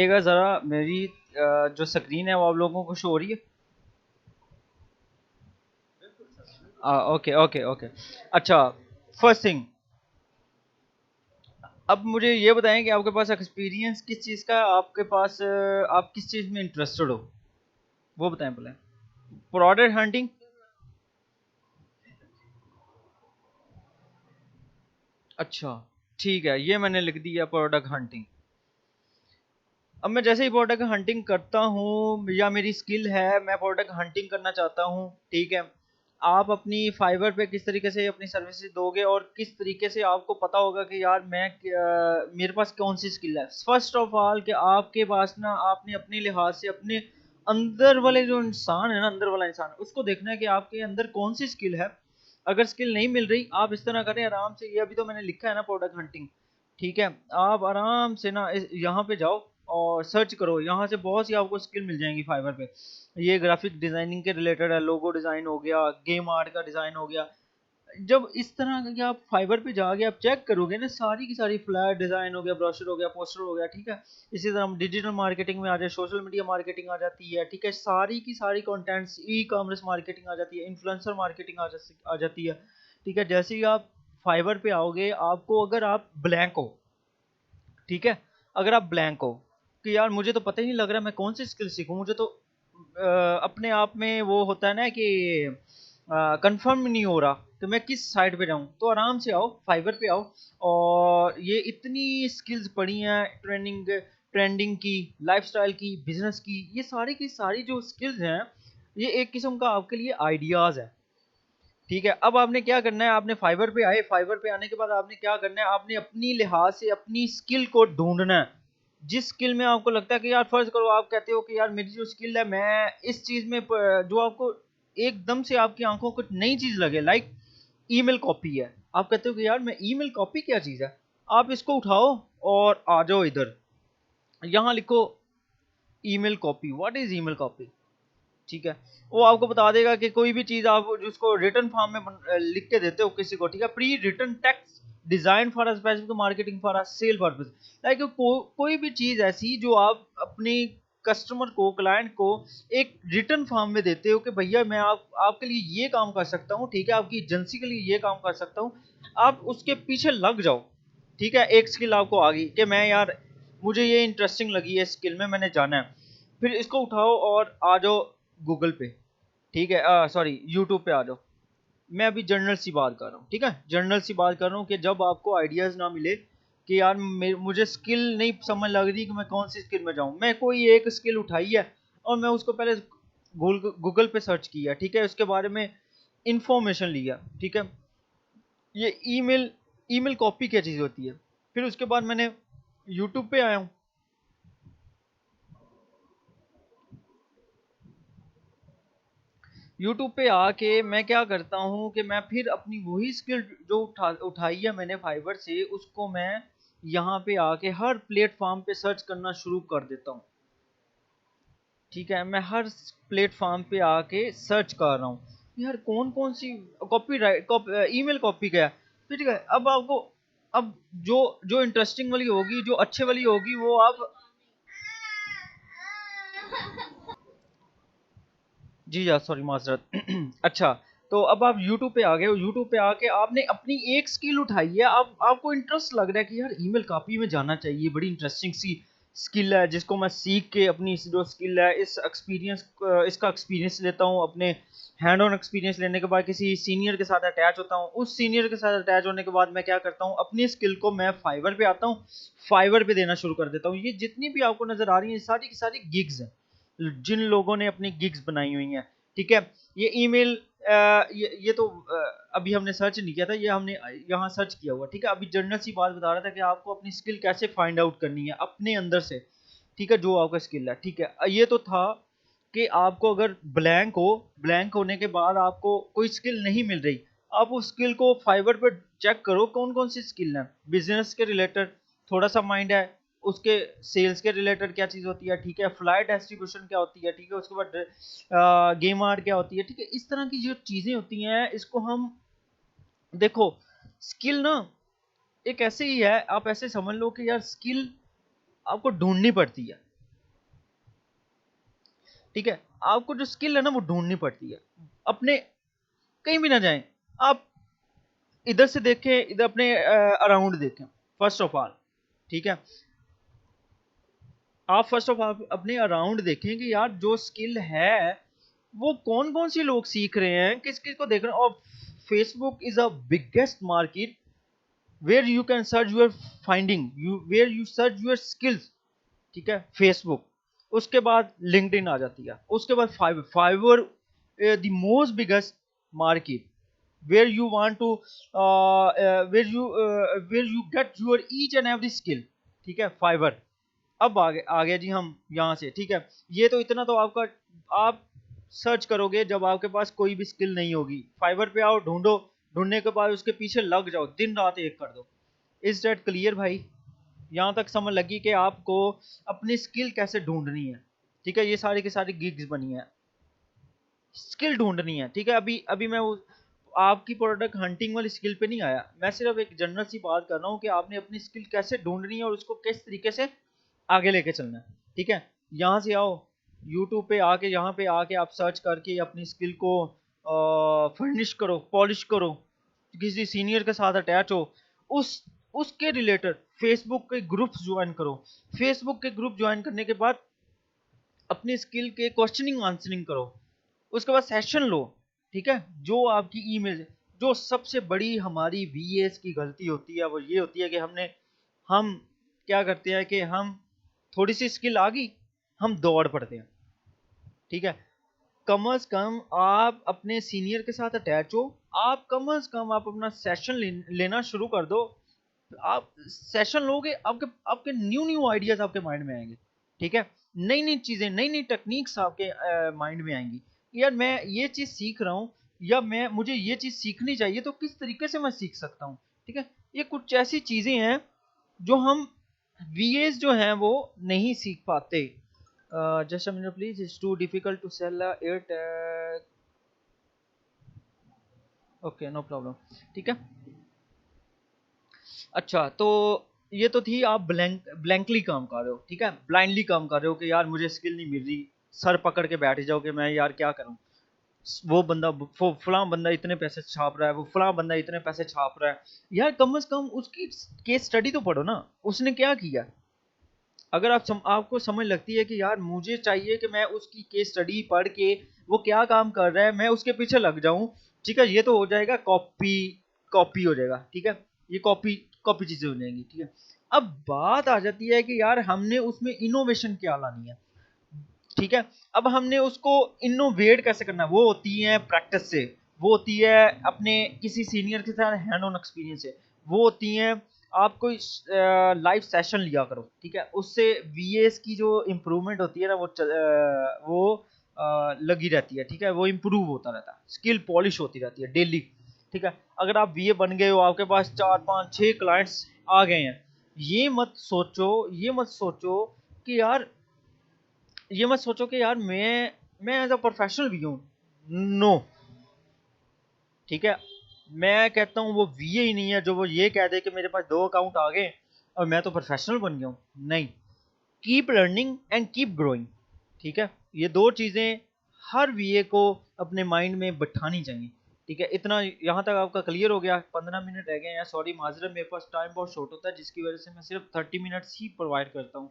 ज़रा मेरी जो स्क्रीन है वो आप लोगों को शो हो रही है? Okay okay okay. अच्छा, फर्स्ट थिंग, अब मुझे ये बताएं कि आपके पास एक्सपीरियंस किस चीज़ का है, आपके पास आप किस चीज़ में इंटरेस्टेड हो, वो बताएं पहले। Product hunting. अच्छा, ठीक है, ये मैंने लिख दिया प्रोडक्ट हंटिंग। अब मैं जैसे ही प्रोडक्ट हंटिंग करता हूँ या मेरी स्किल है, मैं प्रोडक्ट हंटिंग करना चाहता हूँ, ठीक है। आप अपनी फाइवर पे किस तरीके से अपनी सर्विसेज दोगे और किस तरीके से आपको पता होगा कि यार मेरे पास कौन सी स्किल है। फर्स्ट ऑफ ऑल कि आपके पास ना, आपने अपने लिहाज से अपने अंदर वाले जो इंसान है ना, अंदर वाला इंसान, उसको देखना है कि आपके अंदर कौन सी स्किल है। अगर स्किल नहीं मिल रही, आप इस तरह करें आराम से, ये अभी तो मैंने लिखा है ना प्रोडक्ट हंटिंग, ठीक है। आप आराम से ना यहाँ पे जाओ और सर्च करो, यहाँ से बहुत सी आपको स्किल मिल जाएंगी फाइवर पे। ये ग्राफिक डिजाइनिंग के रिलेटेड है, लोगो डिजाइन हो गया, गेम आर्ट का डिजाइन हो गया। जब इस तरह का आप फाइवर पे जाके आप चेक करोगे ना, सारी की सारी फ्लैट डिजाइन हो गया, ब्रोशर हो गया, पोस्टर हो गया, ठीक है। इसी तरह हम डिजिटल मार्केटिंग में आ जाए, सोशल मीडिया मार्केटिंग आ जाती है, ठीक है। सारी की सारी कंटेंट्स, ई कॉमर्स मार्केटिंग आ जाती है, इन्फ्लुएंसर मार्केटिंग आ जाती है, ठीक है। जैसे ही आप फाइवर पे आओगे, आपको अगर आप ब्लैंक हो, ठीक है, अगर आप ब्लैंक हो कि यार मुझे तो पता ही नहीं लग रहा मैं कौन सी स्किल सीखूं, मुझे तो अपने आप में वो होता है ना कि कंफर्म नहीं हो रहा कि मैं किस साइड पे जाऊं, तो आराम से आओ, फाइवर पे आओ। और ये इतनी स्किल्स पड़ी हैं, ट्रेनिंग, ट्रेंडिंग की, लाइफस्टाइल की, बिजनेस की, ये सारी की सारी जो स्किल्स हैं, ये एक किस्म का आपके लिए आइडियाज है, ठीक है। अब आपने क्या करना है, आपने फाइवर पे आए, फाइवर पे आने के बाद आपने क्या करना है, आपने अपनी लिहाज से अपनी स्किल को ढूंढना है। जिस स्किल में आपको लगता है कि यार, फर्ज करो आप कहते हो कि यार मेरी जो स्किल है, मैं इस चीज में जो आपको एकदम से आपकी आंखों को नई चीज लगे, लाइक ईमेल कॉपी है। आप कहते हो कि यार मैं ईमेल कॉपी क्या चीज है, आप इसको उठाओ और आ जाओ इधर, यहाँ लिखो email copy, what is email copy, ठीक है। वो आपको बता देगा कि कोई भी चीज आप जिसको रिटर्न फॉर्म में लिख के देते हो किसी को, ठीक है, pre written text design for a specific marketing for a sale purpose, like कोई भी चीज ऐसी जो आप अपनी कस्टमर को, क्लाइंट को एक रिटर्न फॉर्म में देते हो कि भैया मैं आपके लिए ये काम कर सकता हूँ, ठीक है, आपकी एजेंसी के लिए ये काम कर सकता हूँ, आप उसके पीछे लग जाओ, ठीक है। एक स्किल आपको आ गई कि मैं यार, मुझे ये इंटरेस्टिंग लगी है स्किल में, मैंने जाना है, फिर इसको उठाओ और आ जाओ गूगल पे, ठीक है, सॉरी यूट्यूब पे आ जाओ। मैं अभी जनरल सी बात कर रहा हूँ, ठीक है, जनरल सी बात कर रहा हूँ कि जब आपको आइडियाज ना मिले कि यार मुझे स्किल नहीं समझ लग रही कि मैं कौन सी स्किल में जाऊँ, मैं कोई एक स्किल उठाई है और मैं उसको पहले गूगल पे सर्च किया, ठीक है, उसके बारे में इंफॉर्मेशन लिया, ठीक है। ये ईमेल ईमेल कॉपी क्या चीज़ होती है, फिर उसके बाद मैंने यूट्यूब पे आया हूँ। यूट्यूब पे आके मैं क्या करता हूँ कि मैं फिर अपनी वही स्किल जो उठाई है मैंने फाइवर से, उसको मैं यहाँ पे आके हर प्लेटफॉर्म पे सर्च करना शुरू कर देता हूँ, ठीक है। मैं हर प्लेटफॉर्म पे आके सर्च कर रहा हूँ यार कौन कौन सी कॉपी राइट ईमेल कॉपी का है, तो ठीक है। अब आपको, अब जो जो इंटरेस्टिंग वाली होगी, जो अच्छे वाली होगी, वो आप, जी या सॉरी माजरत अच्छा, तो अब आप YouTube पे आ गए हो, YouTube पे आके आपने अपनी एक स्किल उठाई है, अब आपको इंटरेस्ट लग रहा है कि यार ईमेल कॉपी में जाना चाहिए, बड़ी इंटरेस्टिंग सी स्किल है जिसको मैं सीख के अपनी जो स्किल है, इस एक्सपीरियंस, इसका एक्सपीरियंस लेता हूँ, अपने हैंड ऑन एक्सपीरियंस लेने के बाद किसी सीनियर के साथ अटैच होता हूँ, उस सीनियर के साथ अटैच होने के बाद मैं क्या करता हूँ, अपनी स्किल को मैं फाइवर पे आता हूँ, फाइवर पे देना शुरू कर देता हूँ। ये जितनी भी आपको नजर आ रही है, सारी की सारी गिग्स हैं, जिन लोगों ने अपनी गिग्स बनाई हुई हैं, ठीक है। ये ईमेल, ये तो अभी हमने सर्च नहीं किया था, ये हमने यहाँ सर्च किया हुआ, ठीक है। अभी जनरल सी बात बता रहा था कि आपको अपनी स्किल कैसे फाइंड आउट करनी है अपने अंदर से, ठीक है, जो आपका स्किल है, ठीक है। ये तो था कि आपको अगर ब्लैंक हो, ब्लैंक होने के बाद आपको कोई स्किल नहीं मिल रही, आप उस स्किल को फाइवर पर चेक करो कौन कौन सी स्किल है, बिजनेस के रिलेटेड थोड़ा सा माइंड है, उसके सेल्स के रिलेटेड क्या चीज़ होती है, ठीक है, फ्लाइट डिस्ट्रीब्यूशन क्या होती है, ठीक है, उसके बाद गेम आर्ट क्या होती है, ठीक है। इस तरह की जो चीज़ें होती हैं, इसको हम, देखो, स्किल ना एक ऐसे ही है, आप ऐसे समझ लो कि यार स्किल आपको ढूंढनी पड़ती है, ठीक है, आपको जो स्किल है ना वो ढूंढनी पड़ती है। अपने कहीं भी ना जाएं, आप इधर से देखें, इधर अपने अराउंड देखें फर्स्ट ऑफ ऑल। ठीक है, आप फर्स्ट ऑफ ऑल अपने अराउंड देखें कि यार जो स्किल है वो कौन कौन से लोग सीख रहे हैं, किस किस को देख रहे हैं। और Facebook is a biggest market where you can search your finding you, where you search your skills. ठीक है, फेसबुक, उसके बाद लिंक्डइन आ जाती है, उसके बाद Fiverr. Fiverr the most biggest market where you want to where you get your each and every skill। ठीक है, फाइवर। अब आ गया जी हम यहाँ से। ठीक है, ये तो इतना तो आपका, आप सर्च करोगे जब आपके पास कोई भी स्किल नहीं होगी, फाइवर पे आओ, ढूंढो, ढूंढने के बाद उसके पीछे लग जाओ, दिन रात एक कर दो। इज दैट क्लियर भाई? यहाँ तक समझ लगी कि आपको अपनी स्किल कैसे ढूंढनी है। ठीक है, ये सारी की सारी गिग्स बनी है, स्किल ढूंढनी है। ठीक है, अभी अभी मैं आपकी प्रोडक्ट हंटिंग वाली स्किल पे नहीं आया, मैं सिर्फ एक जनरल सी बात कर रहा हूँ कि आपने अपनी स्किल कैसे ढूंढनी है और उसको किस तरीके से आगे लेके चलना है। ठीक है, यहाँ से आओ, यूट्यूब पे आके, यहाँ पे आके आप सर्च करके अपनी स्किल को फर्निश करो, पॉलिश करो, किसी सीनियर के साथ अटैच हो, उस उसके रिलेटेड फेसबुक के ग्रुप्स ज्वाइन करो। फेसबुक के ग्रुप ज्वाइन करने के बाद अपनी स्किल के क्वेश्चनिंग आंसरिंग करो, उसके बाद सेशन लो। ठीक है, जो आपकी ईमेल, जो सबसे बड़ी हमारी वीएस की गलती होती है वो ये होती है कि हम क्या करते हैं कि हम थोड़ी सी स्किल आ गई, हम दौड़ पड़ते हैं। ठीक है, कम अज कम आप अपने सीनियर के साथ अटैच हो, आप कम अज कम आप अपना सेशन लेना शुरू कर दो। आप सेशन लोगे, आपके आपके न्यू न्यू आइडियाज आपके माइंड में आएंगे। ठीक है, नई नई चीजें, नई नई टेक्निक्स आपके माइंड में आएंगी। यार मैं ये चीज सीख रहा हूँ, या मैं मुझे ये चीज सीखनी चाहिए, तो किस तरीके से मैं सीख सकता हूँ। ठीक है, ये कुछ ऐसी चीजें हैं जो हम वीएस जो हैं वो नहीं सीख पाते। Just a minute please, it's too difficult to sell air tag. Okay, no problem. ठीक है, अच्छा तो ये तो थी, आप ब्लैंकली काम कर रहे हो। ठीक है, ब्लाइंडली काम कर रहे हो कि यार मुझे स्किल नहीं मिल रही, सर पकड़ के बैठ जाओ कि मैं यार क्या करूं, वो बंदा, वो फलां बंदा इतने पैसे छाप रहा है, वो फलां बंदा इतने पैसे छाप रहा है। यार कम से कम उसकी केस स्टडी तो पढ़ो ना, उसने क्या किया। अगर आपको समझ लगती है कि यार मुझे चाहिए कि मैं उसकी केस स्टडी पढ़ के वो क्या काम कर रहा है मैं उसके पीछे लग जाऊं। ठीक है, ये तो हो जाएगा कॉपी, कॉपी हो जाएगा। ठीक है, ये कॉपी कॉपी चीजें हो जाएंगी। ठीक है, अब बात आ जाती है कि यार हमने उसमें इनोवेशन क्या लानी है। ठीक है, अब हमने उसको इनोवेट कैसे करना है, वो होती है प्रैक्टिस से, वो होती है अपने किसी सीनियर के साथ हैंड ऑन एक्सपीरियंस से, वो होती है आप कोई लाइव सेशन लिया करो। ठीक है, उससे वीएस की जो इम्प्रूवमेंट होती है ना वो लगी रहती है। ठीक है, वो इम्प्रूव होता रहता है, स्किल पॉलिश होती रहती है डेली। ठीक है, अगर आप वीए बन गए हो, आपके पास 4 5 6 क्लाइंट्स आ गए हैं, ये मत सोचो, ये मत सोचो कि यार, ये मत सोचो कि यार मैं एज अ प्रोफेशनल भी हूँ। नो। ठीक है, मैं कहता हूँ वो वीए ही नहीं है जो वो ये कह दे कि मेरे पास 2 अकाउंट आ गए और मैं तो प्रोफेशनल बन गया हूँ। नहीं, keep learning and keep growing. ठीक है, ये दो चीजें हर वीए को अपने माइंड में बिठानी चाहिए। ठीक है, इतना यहाँ तक आपका क्लियर हो गया? 15 मिनट रह गए हैं, सॉरी माजरत, मेरे पास टाइम बहुत शॉर्ट होता है जिसकी वजह से मैं सिर्फ 30 मिनट्स ही प्रोवाइड करता हूँ।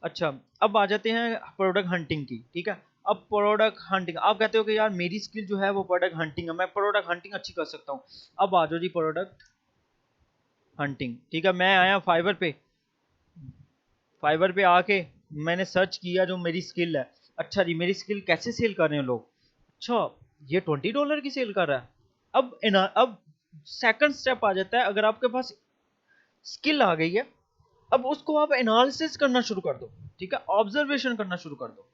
अच्छा, अब आ जाते हैं प्रोडक्ट हंटिंग की। ठीक है, अब प्रोडक्ट हंटिंग, आप कहते हो कि यार मेरी स्किल जो है वो प्रोडक्ट हंटिंग है, मैं प्रोडक्ट हंटिंग अच्छी कर सकता हूँ। अब आ जाओ जी प्रोडक्ट हंटिंग। ठीक है, मैं आया फाइवर पे, फाइवर पे आके मैंने सर्च किया जो मेरी स्किल है। अच्छा जी, मेरी स्किल कैसे सेल कर रहे हैं लोग। अच्छा, ये $20 की सेल कर रहा है। अब सेकंड स्टेप आ जाता है, अगर आपके पास स्किल आ गई है, अब उसको आप एनालिसिस करना शुरू कर दो। ठीक है, ऑब्जर्वेशन करना शुरू कर दो।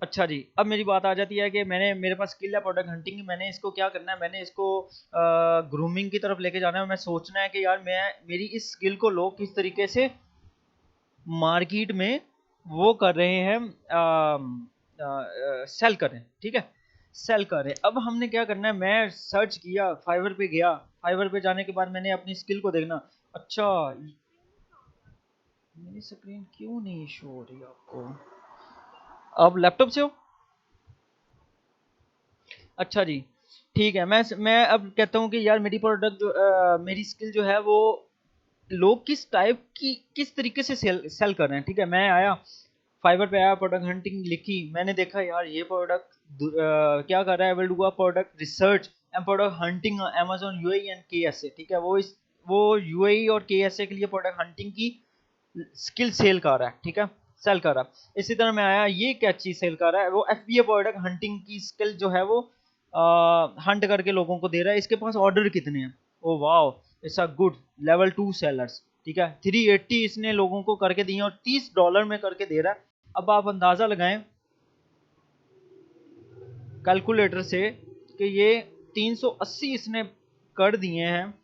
अच्छा जी, अब मेरी बात आ जाती है कि मेरे पास स्किल है प्रोडक्ट हंटिंग की, मैंने इसको क्या करना है, मैंने इसको ग्रूमिंग की तरफ लेके जाना है। मैं सोचना है कि यार मैं मेरी इस स्किल को लोग किस तरीके से मार्केट में वो कर रहे हैं, सेल कर रहे हैं। ठीक है, सेल कर रहे हैं। अब हमने क्या करना है, मैं सर्च किया, फाइवर पे गया, फाइवर पे जाने के बाद मैंने अपनी स्किल को देखना। अच्छा, मेरी स्क्रीन क्यों नहीं शो हो रही आपको? अब लैपटॉप से हो? अच्छा जी, ठीक है। मैं अब कहता हूँ कि यार मेरी प्रोडक्ट जो मेरी स्किल जो है वो लोग किस टाइप की, किस तरीके से सेल सेल कर रहे हैं। ठीक है, मैं आया फाइवर पे, आया, प्रोडक्ट हंटिंग लिखी, मैंने देखा यार ये प्रोडक्ट क्या कर रहा है, will do a product research and product hunting Amazon UAE and KSA. ठीक है, वो यूएई और केएसए के लिए प्रोडक्ट हंटिंग की स्किल सेल कर रहा है। ठीक है, सेल कर रहा है। इसी तरह मैं आया, ये क्या चीज सेल कर रहा है, वो एफबीए प्रोडक्ट हंटिंग की स्किल जो है वो हंट करके लोगों को दे रहा है। इसके पास ऑर्डर कितने हैं? Oh wow, it's a good level 2 sellers. ठीक है, 380 इसने लोगों को करके दिए और $30 में करके दे रहा है। अब आप अंदाजा लगाएं कैलकुलेटर से कि ये 380 इसने कर दिए हैं,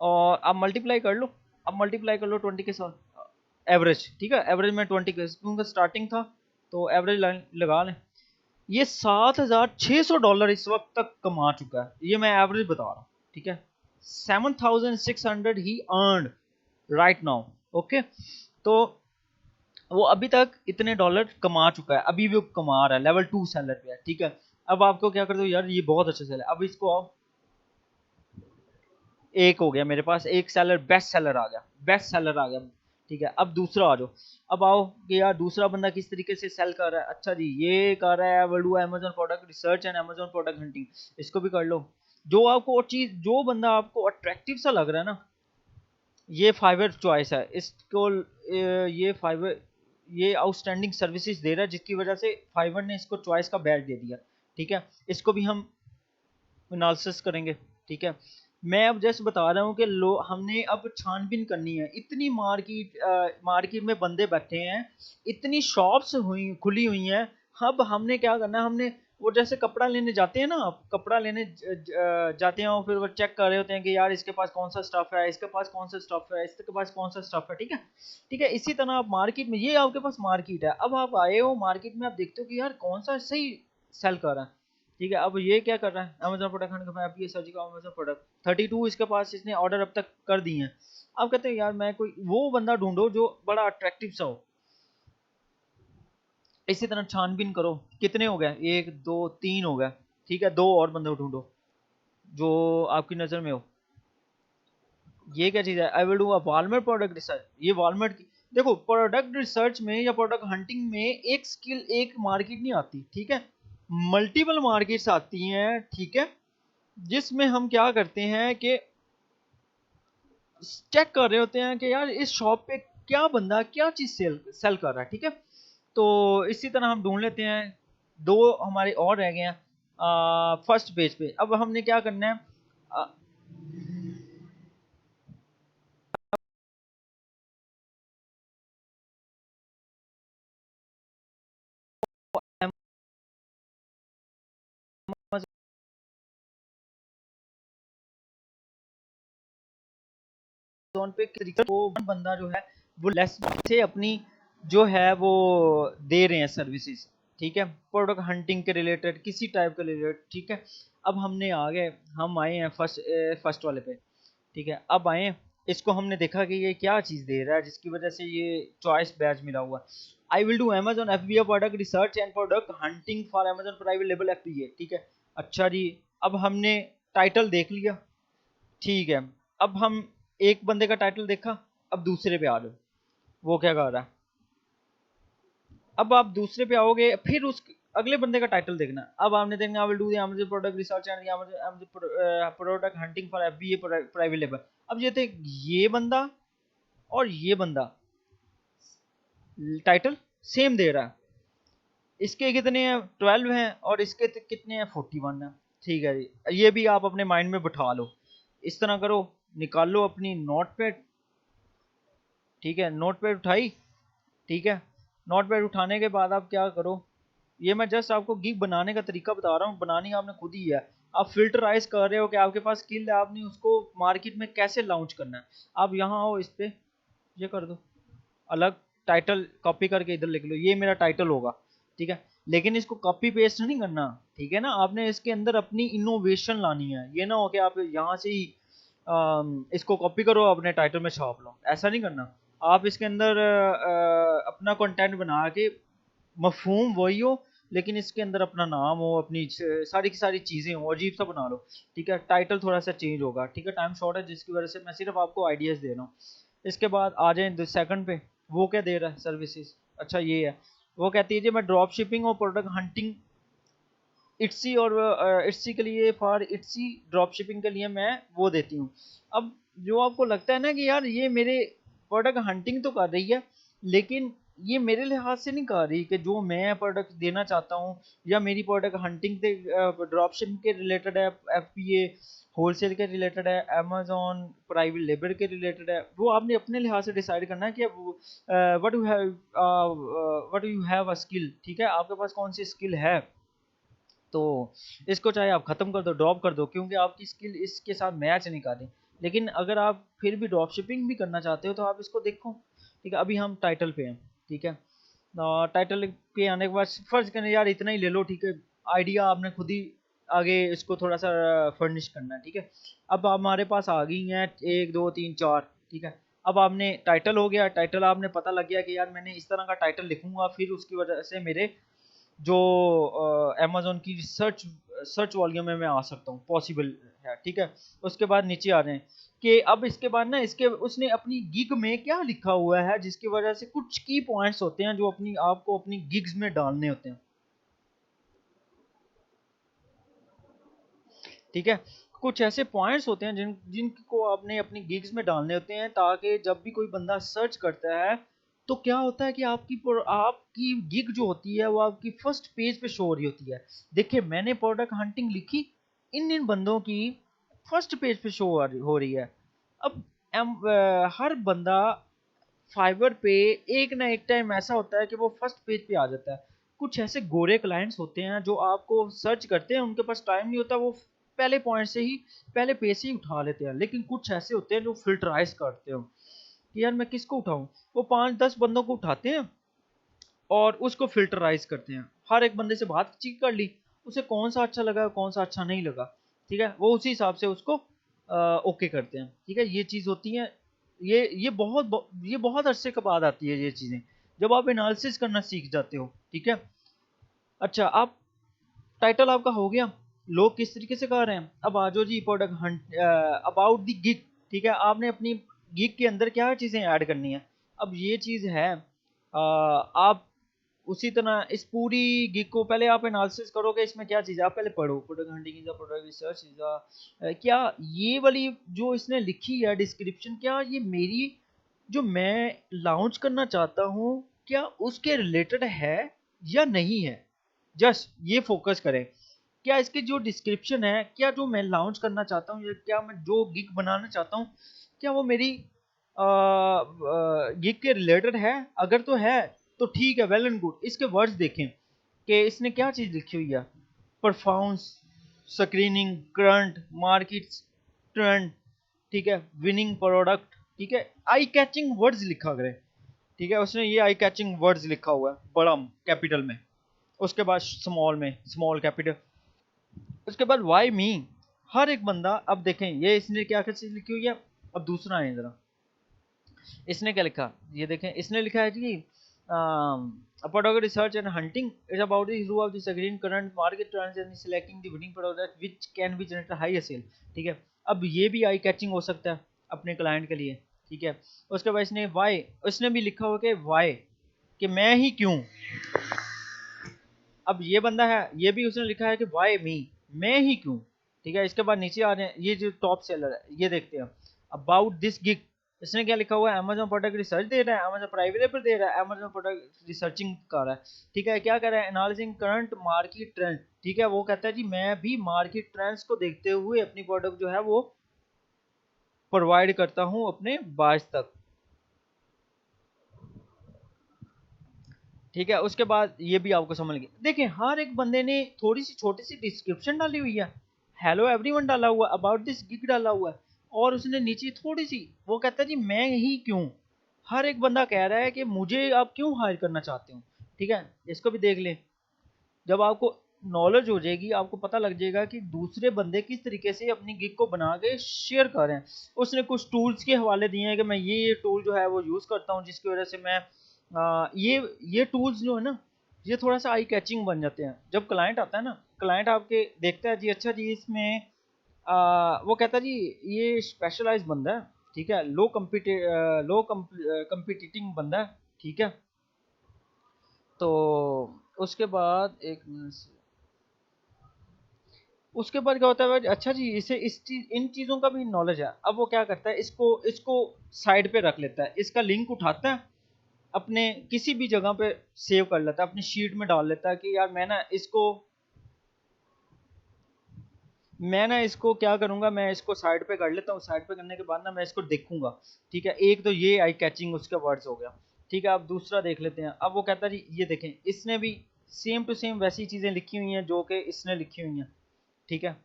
और आप मल्टीप्लाई कर लो, अब मल्टीप्लाई कर लो 20 के साथ, एवरेज। ठीक है, एवरेज में 20 के, क्योंकि स्टार्टिंग था तो एवरेज लगा लें। ये $7,600 इस वक्त तक कमा चुका है, ये मैं एवरेज बता रहा हूँ। ठीक है, 7,600 he earned right now. Okay, तो वो अभी तक इतने डॉलर कमा चुका है, अभी भी वो कमा रहा है, लेवल 2 सेलर पे है। ठीक है, अब आपको क्या करते हो यार, ये बहुत अच्छा सेलर है, अब इसको आओ, एक हो गया मेरे पास, एक सेलर बेस्ट सेलर आ गया, बेस्ट सेलर आ गया। ठीक है, अब दूसरा आ जाओ, अब आओ कि यार दूसरा बंदा किस तरीके से सेल कर रहा है। अच्छा जी, ये कर रहा है world Amazon product research and Amazon product hunting, इसको भी कर लो। जो आपको चीज, जो बंदा आपको अट्रैक्टिव सा लग रहा है ना, ये फाइवर चॉइस है, इसको ये फाइवर, ये आउटस्टैंडिंग सर्विसेज दे रहा है, जिसकी वजह से फाइवर ने इसको चॉइस का बैच दे दिया। ठीक है, इसको भी हम एनालिसिस करेंगे। ठीक है, मैं अब जस्ट बता रहा हूँ कि लो, हमने अब छानबीन करनी है, इतनी मार्केट में बंदे बैठे हैं, इतनी शॉप्स हुई खुली हुई हैं। अब हमने क्या करना है, हमने वो जैसे कपड़ा लेने जाते हैं ना, आप कपड़ा लेने जाते हैं और फिर वो चेक कर रहे होते हैं कि यार इसके पास कौन सा स्टफ है, इसके पास कौन सा स्टफ है, इसके पास कौन सा स्टफ है। ठीक है, ठीक है, इसी तरह आप मार्केट में, ये आपके पास मार्केट है, अब आप आए हो मार्केट में, आप देखते हो कि यार कौन सा सही सेल कर रहा है। ठीक है, अब ये क्या कर रहा है, अमेजोन प्रोडक्ट हंट का, आप ये सर्च का अमेजोन प्रोडक्ट 32 इसके पास, इसने ऑर्डर अब तक कर दिए हैं। आप कहते हैं यार मैं कोई वो बंदा ढूंढो जो बड़ा अट्रैक्टिव सा हो। इसी तरह छानबीन करो, कितने हो गए, एक दो तीन हो गए। ठीक है, दो और बंदे ढूंढो जो आपकी नज़र में हो। ये क्या चीज़ है, I will do a Walmart product research, ये वॉलमार्ट की, देखो प्रोडक्ट रिसर्च में या प्रोडक्ट हंटिंग में एक स्किल, एक मार्केट नहीं आती। ठीक है, मल्टीपल मार्केट्स आती हैं। ठीक है, जिसमें हम क्या करते हैं कि चेक कर रहे होते हैं कि यार इस शॉप पे क्या बंदा क्या चीज सेल सेल कर रहा है। ठीक है, तो इसी तरह हम ढूंढ लेते हैं, दो हमारे और रह गए हैं फर्स्ट पेज पे। अब हमने क्या करना है, Amazon पे वो बंदा जो है वो लेस से अपनी जो है वो दे रहे हैं सर्विसेज। ठीक है, प्रोडक्ट हंटिंग के रिलेटेड, किसी टाइप के रिलेटेड। ठीक है, अब हमने आ गए, हम आए हैं फर्स्ट वाले पे। ठीक है, अब आए, इसको हमने देखा कि ये क्या चीज़ दे रहा है जिसकी वजह से ये चॉइस बैच मिला हुआ। I will do Amazon FBA product research and product hunting for Amazon private label FBA. ठीक है, अच्छा जी, अब हमने टाइटल देख लिया। ठीक है, अब हम एक बंदे का टाइटल देखा, अब दूसरे पे आ जाओ, वो क्या कर रहा है। अब आप दूसरे पे आओगे, फिर उस अगले बंदे का टाइटल देखना। अब आपने देखना, I will do the Amazon product research and Amazon product hunting for FBA private label. अब ये थे, ये बंदा और ये बंदा टाइटल सेम दे रहा है, इसके कितने हैं 12 हैं और इसके कितने हैं 41 है। ठीक है जी, ये भी आप अपने माइंड में बिठा लो, इस तरह करो, निकालो अपनी नोट पैड। ठीक है, नोट पैड उठाई। ठीक है, नोट पैड उठाने के बाद आप क्या करो, ये मैं जस्ट आपको गिग बनाने का तरीका बता रहा हूँ, बनानी आपने खुद ही है। आप फिल्टराइज कर रहे हो कि आपके पास स्किल है, आपने उसको मार्केट में कैसे लॉन्च करना है। आप यहाँ आओ, इस पे ये कर दो, अलग टाइटल कॉपी करके इधर लिख लो, ये मेरा टाइटल होगा। ठीक है, लेकिन इसको कॉपी पेस्ट नहीं करना, ठीक है ना। आपने इसके अंदर अपनी इनोवेशन लानी है, ये ना हो कि आप यहाँ से ही इसको कॉपी करो अपने टाइटल में छाप लो, ऐसा नहीं करना। आप इसके अंदर अपना कंटेंट बना के मफहूम वही हो, लेकिन इसके अंदर अपना नाम हो, अपनी सारी की सारी चीज़ें हो, अजीब सा बना लो, ठीक है। टाइटल थोड़ा सा चेंज होगा, ठीक है। टाइम शॉर्ट है जिसकी वजह से मैं सिर्फ आपको आइडियाज़ दे रहा हूँ। इसके बाद आ जाए सेकंड पे, वो क्या दे रहा है सर्विसेज। अच्छा ये है, वो कहती है जी मैं ड्रॉप शिपिंग और प्रोडक्ट हंटिंग इट्सी और इट्सी के लिए, फॉर इट्सी ड्रॉप शिपिंग के लिए मैं वो देती हूँ। अब जो आपको लगता है ना कि यार ये मेरे प्रोडक्ट हंटिंग तो कर रही है, लेकिन ये मेरे लिहाज से नहीं कर रही कि जो मैं प्रोडक्ट देना चाहता हूँ, या मेरी प्रोडक्ट हंटिंग से ड्रॉप शिपिंग के रिलेटेड है, FBA होलसेल के रिलेटेड है, अमेजोन प्राइवेट लेबर के रिलेटेड है, वो आपने अपने लिहाज से डिसाइड करना है कि what you have a skill, ठीक है। आपके पास कौन सी स्किल है, तो इसको चाहे आप ख़त्म कर दो, ड्रॉप कर दो, क्योंकि आपकी स्किल इसके साथ मैच नहीं कर रही। लेकिन अगर आप फिर भी ड्रॉप शिपिंग भी करना चाहते हो तो आप इसको देखो, ठीक है। अभी हम टाइटल पे हैं, ठीक है। टाइटल पे आने के बाद फर्ज करें यार इतना ही ले लो, ठीक है। आइडिया आपने खुद ही आगे इसको थोड़ा सा फर्निश करना है, ठीक है। अब हमारे पास आ गई हैं 1 2 3 4, ठीक है। अब आपने टाइटल हो गया, टाइटल आपने पता लग गया कि यार मैंने इस तरह का टाइटल लिखूंगा, फिर उसकी वजह से मेरे जो अमेज़न की सर्च सर्च वॉल्यूम में मैं आ सकता हूँ, पॉसिबल है, ठीक है। उसके बाद नीचे आ रहे हैं कि अब इसके बाद ना इसके उसने अपनी गिग में क्या लिखा हुआ है, जिसकी वजह से कुछ की पॉइंट्स होते हैं जो अपनी आपको अपनी गिग्स में डालने होते हैं, ठीक है। कुछ ऐसे पॉइंट्स होते हैं जिनको आपने अपनी गिग्स में डालने होते हैं, ताकि जब भी कोई बंदा सर्च करता है तो क्या होता है कि आपकी गिग जो होती है वो आपकी फर्स्ट पेज पे शो हो रही होती है। देखिए मैंने प्रोडक्ट हंटिंग लिखी, इन इन बंदों की फर्स्ट पेज पे शो हो रही है। अब हर बंदा फाइवर पे एक ना एक टाइम ऐसा होता है कि वो फर्स्ट पेज पे आ जाता है। कुछ ऐसे गोरे क्लाइंट्स होते हैं जो आपको सर्च करते हैं, उनके पास टाइम नहीं होता, वो पहले पॉइंट से ही पहले पेज से ही उठा लेते हैं। लेकिन कुछ ऐसे होते हैं जो फिल्टराइज करते हो कि यार मैं किसको उठाऊं, वो 5 10 बंदों को उठाते हैं और उसको फिल्टराइज करते हैं। हर एक बंदे से बातचीत कर ली, उसे कौन सा अच्छा लगा कौन सा अच्छा नहीं लगा, ठीक है, वो उसी हिसाब से उसको ओके करते हैं, ठीक है। ये चीज़ होती है, ये बहुत अरसे के बाद आती है ये चीज़ें, जब आप एनालिसिस करना सीख जाते हो, ठीक है। अच्छा, आप टाइटल आपका हो गया, लोग किस तरीके से कर रहे हैं। अब आ जाओ जी Product Hunt about the gig, ठीक है। आपने अपनी गिग के अंदर क्या चीज़ें ऐड करनी है। अब ये चीज़ है, आप उसी तरह इस पूरी गिग को पहले आप एनालिसिस करोगे, इसमें क्या चीज़ है, आप पहले पढ़ो product hunting is a product research is a, क्या ये वाली जो इसने लिखी है डिस्क्रिप्शन, क्या ये मेरी जो मैं लॉन्च करना चाहता हूँ क्या उसके रिलेटेड है या नहीं है। जस्ट ये फोकस करें, क्या इसके जो डिस्क्रिप्शन है, क्या जो मैं लॉन्च करना चाहता हूँ या क्या मैं जो गिग बनाना चाहता हूँ, क्या वो मेरी गिग के रिलेटेड है। अगर तो है तो ठीक है, वेल एंड गुड। इसके वर्ड्स देखें कि इसने क्या चीज़ लिखी हुई है, performance, screening, current market trend, ठीक है, विनिंग प्रोडक्ट, ठीक है। आई कैचिंग वर्ड्स लिखा करें, ठीक है। उसने ये आई कैचिंग वर्ड्स लिखा हुआ है बड़ा कैपिटल में, उसके बाद स्मॉल में स्मॉल कैपिटल, उसके बाद वाई मी। हर एक बंदा, अब देखें ये इसने क्या क्या चीज लिखी हुई है। अब दूसरा है जरा, इसने क्या लिखा, ये देखें इसने लिखा है कि product research and hunting is about the issue of the screen current market trends and selecting the winning product which can be generate high sale, ठीक है। अब ये भी आई कैचिंग हो सकता है अपने क्लाइंट के लिए, ठीक है। उसके बाद इसने वाई, उसने भी लिखा हुआ कि वाई, कि मैं ही क्यों। अब ये बंदा है, ये भी उसने लिखा है कि वाई मी, मैं ही क्यों, ठीक है। इसके बाद नीचे आ रहे हैं ये जो टॉप सेलर है, ये देखते हैं अबाउट दिस गिग। इसने क्या लिखा हुआ है, अमेजोन प्रोडक्ट रिसर्च दे रहा है, अमेजोन प्राइवेट लेबर दे रहा है, अमेजोन प्रोडक्ट रिसर्चिंग कर रहा है, ठीक है। क्या कर रहा है, एनालिसिंग करंट मार्केट ट्रेंड, ठीक है। वो कहता है जी मैं भी मार्केट ट्रेंड्स को देखते हुए अपनी प्रोडक्ट जो है वो प्रोवाइड करता हूँ अपने बायर्स तक, ठीक है। उसके बाद ये भी आपको समझ गए, देखिए हर एक बंदे ने थोड़ी सी छोटी सी डिस्क्रिप्शन डाली हुई है, हेलो एवरीवन डाला हुआ, अबाउट दिस गिग डाला हुआ है, और उसने नीचे थोड़ी सी वो कहता है जी मैं ही क्यों। हर एक बंदा कह रहा है कि मुझे आप क्यों हायर करना चाहते हो, ठीक है। इसको भी देख लें, जब आपको नॉलेज हो जाएगी, आपको पता लग जाएगा कि दूसरे बंदे किस तरीके से अपनी गिग को बना के शेयर कर रहे हैं। उसने कुछ टूल्स के हवाले दिए हैं कि मैं ये टूल जो है वो यूज़ करता हूँ, जिसकी वजह से मैं ये टूल्स जो है ना, ये थोड़ा सा आई कैचिंग बन जाते हैं। जब क्लाइंट आता है ना, क्लाइंट आपके देखता है जी, अच्छा जी इसमें वो कहता है जी ये स्पेशलाइज बंदा है, ठीक है, लो कम्पिटिटिंग बंदा है, ठीक है। तो उसके बाद एक मिनट से, उसके बाद क्या होता है, अच्छा जी इसे इन चीज़ों का भी नॉलेज है। अब वो क्या करता है, इसको इसको साइड पे रख लेता है, इसका लिंक उठाता है, अपने किसी भी जगह पे सेव कर लेता है, अपनी शीट में डाल लेता है कि यार मैं ना इसको क्या करूंगा, मैं इसको साइड पे कर लेता हूँ, साइड पे करने के बाद ना मैं इसको देखूंगा, ठीक है। एक तो ये आई कैचिंग उसका वर्ड्स हो गया, ठीक है। अब दूसरा देख लेते हैं। अब वो कहता है जी ये देखें, इसने भी सेम टू सेम वैसी चीज़ें लिखी हुई हैं जो कि इसने लिखी हुई हैं, ठीक है।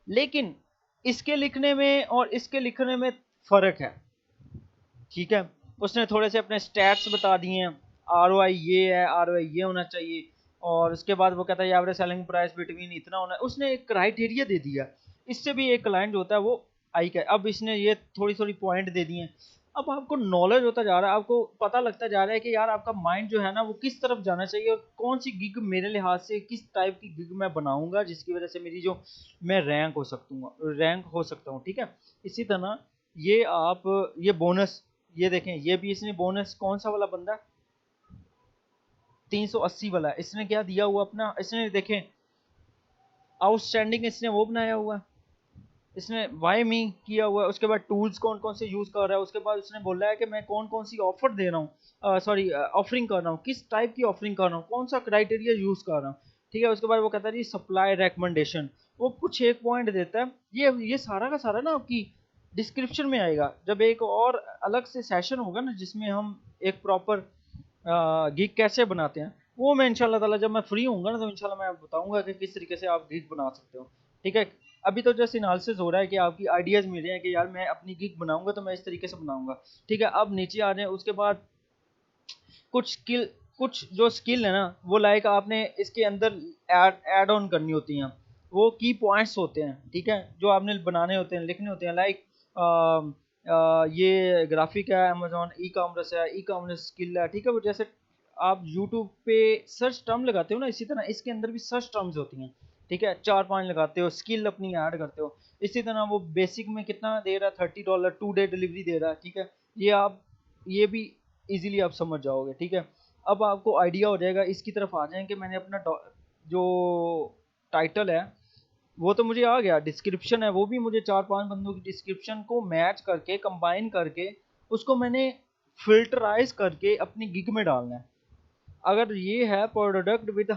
लेकिन इसके लिखने में और इसके लिखने में फ़र्क है, ठीक है। उसने थोड़े से अपने स्टैट्स बता दिए हैं, आरओआई ये है, आरओआई ये होना चाहिए, और उसके बाद वो कहता है एवरेज सेलिंग प्राइस बिटवीन इतना होना है। उसने एक क्राइटेरिया दे दिया। इससे भी एक क्लाइंट जो होता है वो आई का, अब इसने ये थोड़ी थोड़ी पॉइंट दे दिए। अब आपको नॉलेज होता जा रहा है, आपको पता लगता जा रहा है कि यार आपका माइंड जो है ना वो किस तरफ जाना चाहिए, और कौन सी गिग मेरे लिहाज से किस टाइप की गिग मैं बनाऊंगा जिसकी वजह से मेरी जो मैं रैंक हो सकता हूँ, ठीक है। इसी तरह ये आप ये बोनस, ये देखें, ये भी इसने बोनस कौन सा वाला बंदा, 380 वाला इसने क्या दिया हुआ अपना, इसने देखें आउटस्टैंडिंग इसने वो बनाया हुआ, इसने वाई मी किया हुआ है। उसके बाद टूल्स कौन कौन से यूज कर रहा है, उसके बाद उसने बोला है कि मैं कौन कौन सी ऑफर दे रहा हूँ, सॉरी ऑफरिंग कर रहा हूँ, किस टाइप की ऑफरिंग कर रहा हूँ, कौन सा क्राइटेरिया यूज कर रहा हूँ, ठीक है। उसके बाद वो कहता है जी सप्लाई रिकमेंडेशन, वो कुछ एक पॉइंट देता है। ये सारा का सारा ना आपकी डिस्क्रिप्शन में आएगा। जब एक और अलग से सेशन होगा ना जिसमें हम एक प्रॉपर गिग कैसे बनाते हैं, वो मैं इंशाल्लाह ताला जब मैं फ्री होऊंगा ना, तो इंशाल्लाह मैं बताऊंगा कि किस तरीके से आप गिग बना सकते हो, ठीक है। अभी तो जस्ट एनालिसिस हो रहा है कि आपकी आइडियाज़ मिल रहे हैं कि यार मैं अपनी गिग बनाऊंगा तो मैं इस तरीके से बनाऊंगा, ठीक है। अब नीचे आ रहे हैं, उसके बाद कुछ जो स्किल है ना वो लाइक आपने इसके अंदर ऐड ऑन करनी होती हैं, वो की पॉइंट्स होते हैं, ठीक है, जो आपने बनाने होते हैं, लिखने होते हैं। लाइक ये ग्राफिक है, अमेजोन ई कॉमर्स है, ई कॉमर्स स्किल है, ठीक है। वो जैसे आप यूट्यूब पे सर्च टर्म लगाते हो ना, इसी तरह इसके अंदर भी सर्च टर्म्स होती हैं, ठीक है। 4-5 लगाते हो, स्किल अपनी ऐड करते हो। इसी तरह वो बेसिक में कितना दे रहा है, $30 2 डे डिलीवरी दे रहा है, ठीक है। ये भी इजीली आप समझ जाओगे, ठीक है। अब आपको आइडिया हो जाएगा। इसकी तरफ आ जाएंगे, मैंने अपना जो टाइटल है वो तो मुझे आ गया, डिस्क्रिप्शन है वो भी मुझे 4-5 बंदों की डिस्क्रिप्शन को मैच करके कंबाइन करके उसको मैंने फिल्टराइज करके अपनी गिग में डालना है। अगर ये है product with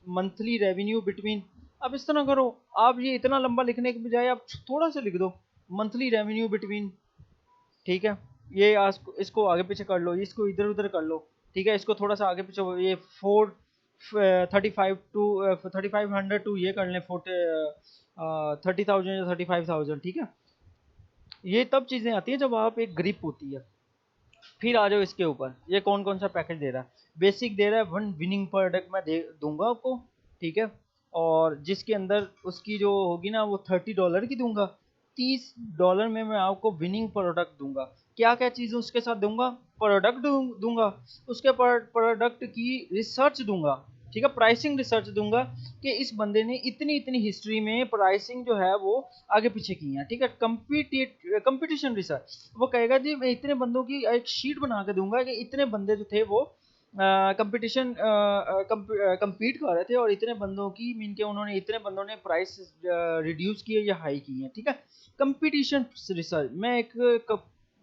monthly revenue between, अब इस तरह करो, आप ये इतना लंबा लिखने के बजाय आप थोड़ा सा लिख दो, मंथली रेवेन्यू बिटवीन, ठीक है। ये इसको आगे पीछे कर लो, इसको इधर उधर कर लो, ठीक है। इसको थोड़ा सा आगे पीछे, ये 3500 टू ये कर लें 30,000 या 35,000, ठीक है। ये तब चीज़ें आती हैं जब आप एक ग्रिप होती है। फिर आ जाओ इसके ऊपर, ये कौन कौन सा पैकेज दे रहा है। बेसिक दे रहा है, 1 विनिंग प्रोडक्ट मैं दे दूंगा आपको, ठीक है। और जिसके अंदर उसकी जो होगी ना वो $30 की दूंगा, $30 में मैं आपको विनिंग प्रोडक्ट दूंगा। क्या क्या चीज़ उसके साथ दूंगा, प्रोडक्ट दूंगा, उसके प्रोडक्ट की रिसर्च दूंगा, ठीक है, प्राइसिंग रिसर्च दूंगा कि इस बंदे ने इतनी इतनी हिस्ट्री में प्राइसिंग जो है वो आगे पीछे की है, ठीक है। कंपटीशन रिसर्च, वो कहेगा जी मैं इतने बंदों की एक शीट बना के दूंगा कि इतने बंदे जो थे वो कंपटीशन compete कर रहे थे, और इतने बंदों की मीन के उन्होंने इतने बंदों ने प्राइस रिड्यूस किए या हाई की है, ठीक है। कंपटीशन रिसर्च में एक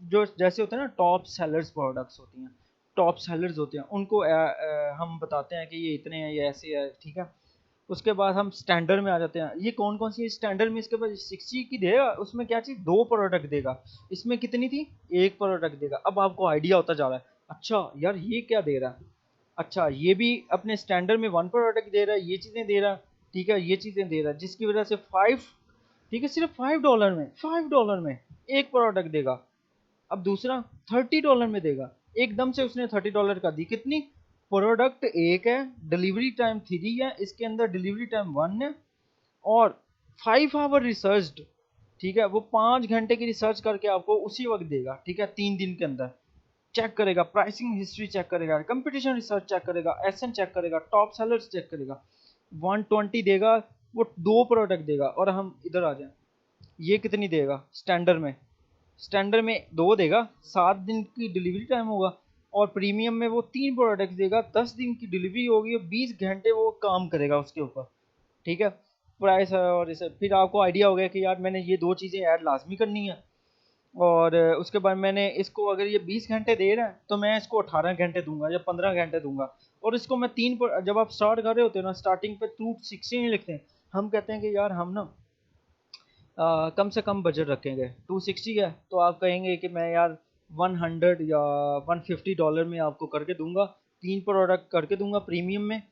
जो जैसे होता है ना टॉप सेलर्स प्रोडक्ट्स होती हैं, टॉप सेलर्स होते हैं, उनको हम बताते हैं कि ये इतने हैं, ये ऐसे है, ठीक है। उसके बाद हम स्टैंडर्ड में आ जाते हैं। ये कौन कौन सी स्टैंडर्ड में, इसके बाद 60 की देगा, उसमें क्या चीज़ 2 प्रोडक्ट देगा, इसमें कितनी थी 1 प्रोडक्ट देगा। अब आपको आइडिया होता जा रहा है, अच्छा यार ये क्या दे रहा है, अच्छा ये भी अपने स्टैंडर्ड में 1 प्रोडक्ट दे रहा है, ये चीज़ें दे रहा है, ठीक है, ये चीज़ें दे रहा है, जिसकी वजह से 5, ठीक है, सिर्फ $5 में एक प्रोडक्ट देगा। अब दूसरा $30 में देगा, एकदम से उसने $30 का दी, कितनी प्रोडक्ट एक है, डिलीवरी टाइम 3 है, इसके अंदर डिलीवरी टाइम 1 है, और 5 आवर रिसर्च, ठीक है, वो 5 घंटे की रिसर्च करके आपको उसी वक्त देगा, ठीक है, 3 दिन के अंदर चेक करेगा, प्राइसिंग हिस्ट्री चेक करेगा, कंपटीशन रिसर्च चेक करेगा, एसएन चेक करेगा, टॉप सेलर्स चेक करेगा, 120 देगा, वो 2 प्रोडक्ट देगा। और हम इधर आ जाएं, ये कितनी देगा स्टैंडर्ड में? स्टैंडर्ड में 2 देगा, 7 दिन की डिलीवरी टाइम होगा, और प्रीमियम में वो 3 प्रोडक्ट देगा, 10 दिन की डिलीवरी होगी, और 20 घंटे वो काम करेगा उसके ऊपर, ठीक है। प्राइस और इसे फिर आपको आइडिया हो गया कि यार मैंने ये 2 चीज़ें ऐड लाजमी करनी है, और उसके बाद मैंने इसको, अगर ये 20 घंटे दे रहा है तो मैं इसको 18 घंटे दूंगा या 15 घंटे दूंगा। और इसको मैं जब आप स्टार्ट कर रहे होते हो ना, स्टार्टिंग पे 260 नहीं लिखते हैं, हम कहते हैं कि यार हम ना कम से कम बजट रखेंगे, 260 है तो आप कहेंगे कि मैं यार 100 या $150 में आपको करके दूंगा, 3 प्रोडक्ट करके दूंगा प्रीमियम में।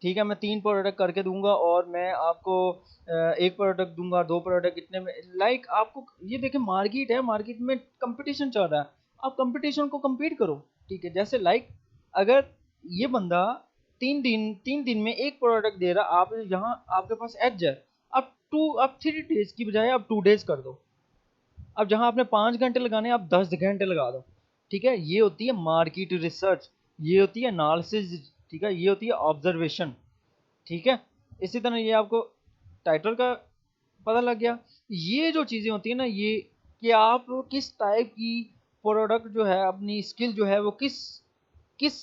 ठीक है, मैं 3 प्रोडक्ट करके दूंगा, और मैं आपको 1 प्रोडक्ट दूंगा, 2 प्रोडक्ट, इतने में लाइक आपको ये देखें, मार्केट है, मार्केट में कंपटीशन चल रहा है, आप कंपटीशन को compete करो, ठीक है। जैसे लाइक अगर ये बंदा 3 दिन में 1 प्रोडक्ट दे रहा, आप यहाँ आपके पास एज है, आप 3 डेज की बजाय आप 2 डेज कर दो। अब जहाँ आपने 5 घंटे लगाने आप 10 घंटे लगा दो, ठीक है। ये होती है मार्केट रिसर्च, ये होती है एनालिसिस, ठीक है, ये होती है ऑब्जर्वेशन, ठीक है। इसी तरह ये आपको टाइटल का पता लग गया। ये जो चीज़ें होती है ना, ये कि आप किस टाइप की प्रोडक्ट जो है, अपनी स्किल जो है वो किस किस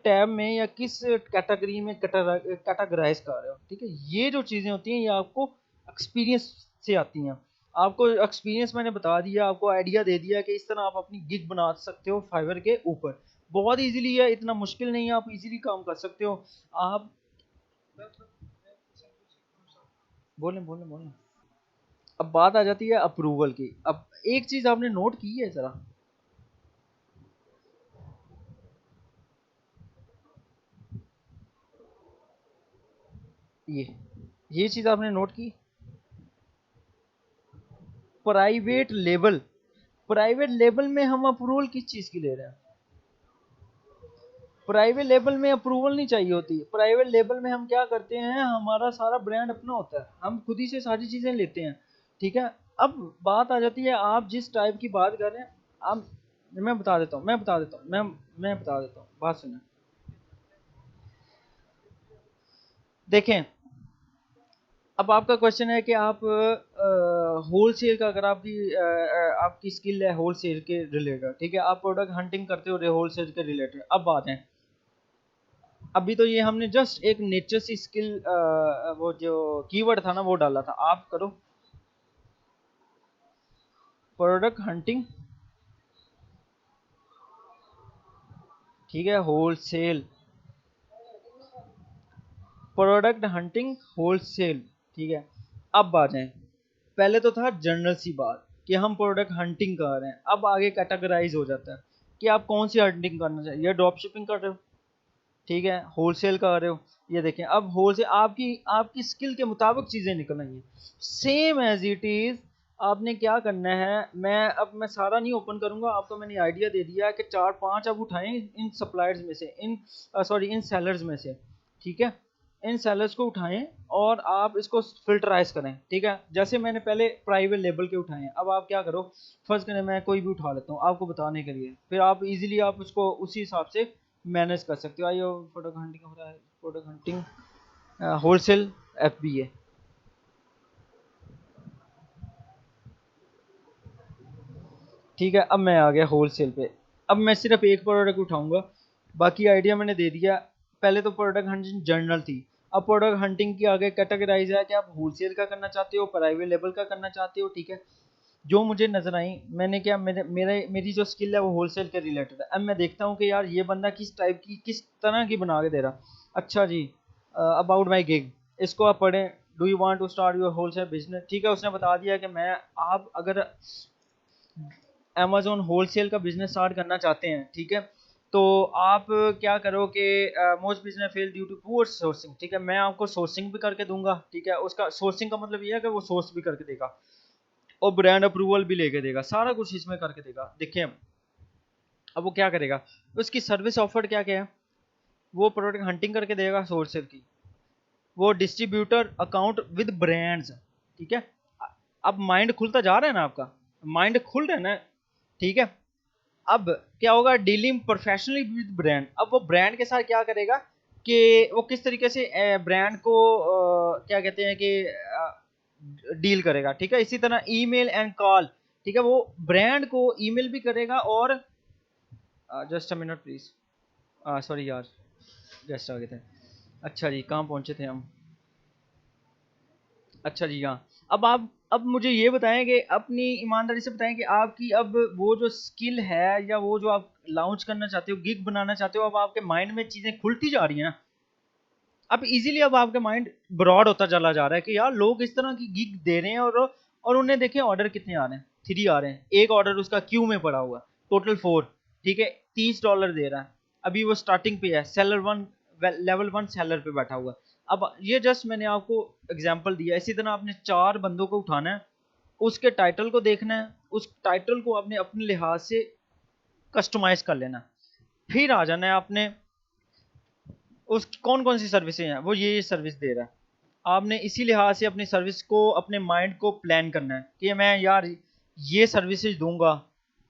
टैब में या किस कैटेगरी में कैटेगराइज कर रहे हो, ठीक है। ये जो चीज़ें होती हैं ये आपको एक्सपीरियंस से आती हैं। आपको एक्सपीरियंस मैंने बता दिया, आपको आइडिया दे दिया कि इस तरह आप अपनी गिग बना सकते हो फाइवर के ऊपर। बहुत इजीली है, इतना मुश्किल नहीं है, आप इजीली काम कर सकते हो। आप बोलें बोलें बोलें। अब बात आ जाती है अप्रूवल की। अब एक चीज आपने नोट की है जरा, ये ये चीज आपने नोट की, प्राइवेट लेबल। प्राइवेट लेबल में हम अप्रूवल किस चीज की ले रहे हैं? प्राइवेट लेबल में अप्रूवल नहीं चाहिए होती। प्राइवेट लेबल में हम क्या करते हैं, हमारा सारा ब्रांड अपना होता है, हम खुद ही से सारी चीजें लेते हैं, ठीक है। अब बात आ जाती है, आप जिस टाइप की बात कर रहे हैं, आप मैं बता देता हूँ, मैं बता देता हूँ, बात सुने। देखें, अब आपका क्वेश्चन है कि आप होल सेल का, अगर आपकी स्किल है होल सेल के रिलेटेड, ठीक है, आप प्रोडक्ट हंटिंग करते हो होल सेल के रिलेटेड। अब बात है, अभी तो ये हमने जस्ट एक नेचर सी स्किल, वो जो कीवर्ड था ना वो डाला था, आप करो प्रोडक्ट हंटिंग, ठीक है, wholesale, product hunting wholesale, ठीक है। अब बात है, पहले तो था जनरल सी बात कि हम प्रोडक्ट हंटिंग कर रहे हैं, अब आगे कैटेगराइज हो जाता है कि आप कौन सी हंटिंग करना चाहिए। या ड्रॉप शिपिंग कर रहे हो, ठीक है, होलसेल कर रहे हो, ये देखें, अब होलसेल आपकी आपकी स्किल के मुताबिक चीज़ें निकल रही हैं, सेम एज इट इज़। आपने क्या करना है, मैं सारा नहीं ओपन करूंगा, आपको मैंने आइडिया दे दिया कि 4-5 आप उठाएं इन सप्लायर्स में से, इन सॉरी इन सेलर्स में से, ठीक है। इन सेलर्स को उठाएं और आप इसको फिल्टराइज करें, ठीक है। जैसे मैंने पहले प्राइवेट लेबल के उठाए हैं, अब आप क्या करो, फर्स्ट करें, मैं कोई भी उठा लेता हूँ आपको बताने के लिए, फिर आप इजीली आप उसको उसी हिसाब से मैनेज कर सकते हो। आइए, प्रोडक्ट हंटिंग हो रहा है, प्रोडक्ट हंटिंग होलसेल FBA, ठीक है। अब मैं आ गया होलसेल पे, अब मैं सिर्फ एक प्रोडक्ट उठाऊंगा, बाकी आइडिया मैंने दे दिया। पहले तो प्रोडक्ट हंटिंग जर्नल थी, अब प्रोडक्ट हंटिंग की आगे कैटेगराइज है कि आप होलसेल का करना चाहते हो, प्राइवेट लेवल का करना चाहते हो, ठीक है। जो मुझे नजर आई, मैंने क्या, मेरी जो स्किल है वो होलसेल के रिलेटेड है। अब मैं देखता हूँ कि यार ये बंदा किस टाइप की, किस तरह की बना के दे रहा। अच्छा जी, अबाउट माई गिग, इसको आप पढ़ें। Do you want to start your wholesale business, ठीक है, उसने बता दिया कि मैं, आप अगर अमेजोन होलसेल का बिजनेस स्टार्ट करना चाहते हैं, ठीक है, तो आप क्या करो कि most business fail due to poor sourcing, ठीक है, मैं आपको सोर्सिंग भी करके दूंगा, ठीक है। उसका सोर्सिंग का मतलब ये है कि वो सोर्स भी करके देगा, और ब्रांड अप्रूवल भी लेके देगा, सारा कुछ इसमें करके देगा। देखिए अब वो क्या करेगा, उसकी सर्विस ऑफर क्या क्या है, वो प्रोडक्ट हंटिंग करके देगा सोर्सर की, वो डिस्ट्रीब्यूटर अकाउंट विद ब्रांड्स, ठीक है। अब माइंड खुलता जा रहा है ना, आपका माइंड खुल रहा है ना, ठीक है। अब क्या होगा, डीलिंग प्रोफेशनली विद ब्रांड, अब वो ब्रांड के साथ क्या करेगा कि वो किस तरीके से ब्रांड को क्या कहते हैं कि डील करेगा, ठीक है। इसी तरह ईमेल एंड कॉल, ठीक है, वो ब्रांड को ईमेल भी करेगा और just a minute please, sorry यार गेस्ट आ गए थे। अच्छा जी, कहाँ पहुंचे थे हम? अच्छा जी हाँ। अब मुझे ये बताएं कि अपनी ईमानदारी से बताएं कि आपकी अब वो जो स्किल है या वो जो आप लॉन्च करना चाहते हो, गिग बनाना चाहते हो, अब आपके माइंड में चीज़ें खुलती जा रही हैं ना। अब इजीली अब आपके माइंड ब्रॉड होता चला जा रहा है कि यार लोग इस तरह की गिग दे रहे हैं, और उन्हें देखें ऑर्डर कितने आ रहे हैं, 3 आ रहे हैं, एक ऑर्डर उसका क्यू में पड़ा हुआ, टोटल 4, ठीक है, $30 दे रहा है। अभी वो स्टार्टिंग पे है, सेलर 1, लेवल 1 सेलर पे बैठा हुआ है। अब ये जस्ट मैंने आपको एग्जांपल दिया, इसी तरह आपने 4 बंदों को उठाना है, उसके टाइटल को देखना है, उस टाइटल को आपने अपने लिहाज से कस्टमाइज कर लेना, फिर आ जाना है आपने उस कौन कौन सी सर्विसें हैं, वो ये सर्विस दे रहा है। आपने इसी लिहाज से अपनी सर्विस को, अपने माइंड को प्लान करना है कि मैं यार ये सर्विसेज दूंगा,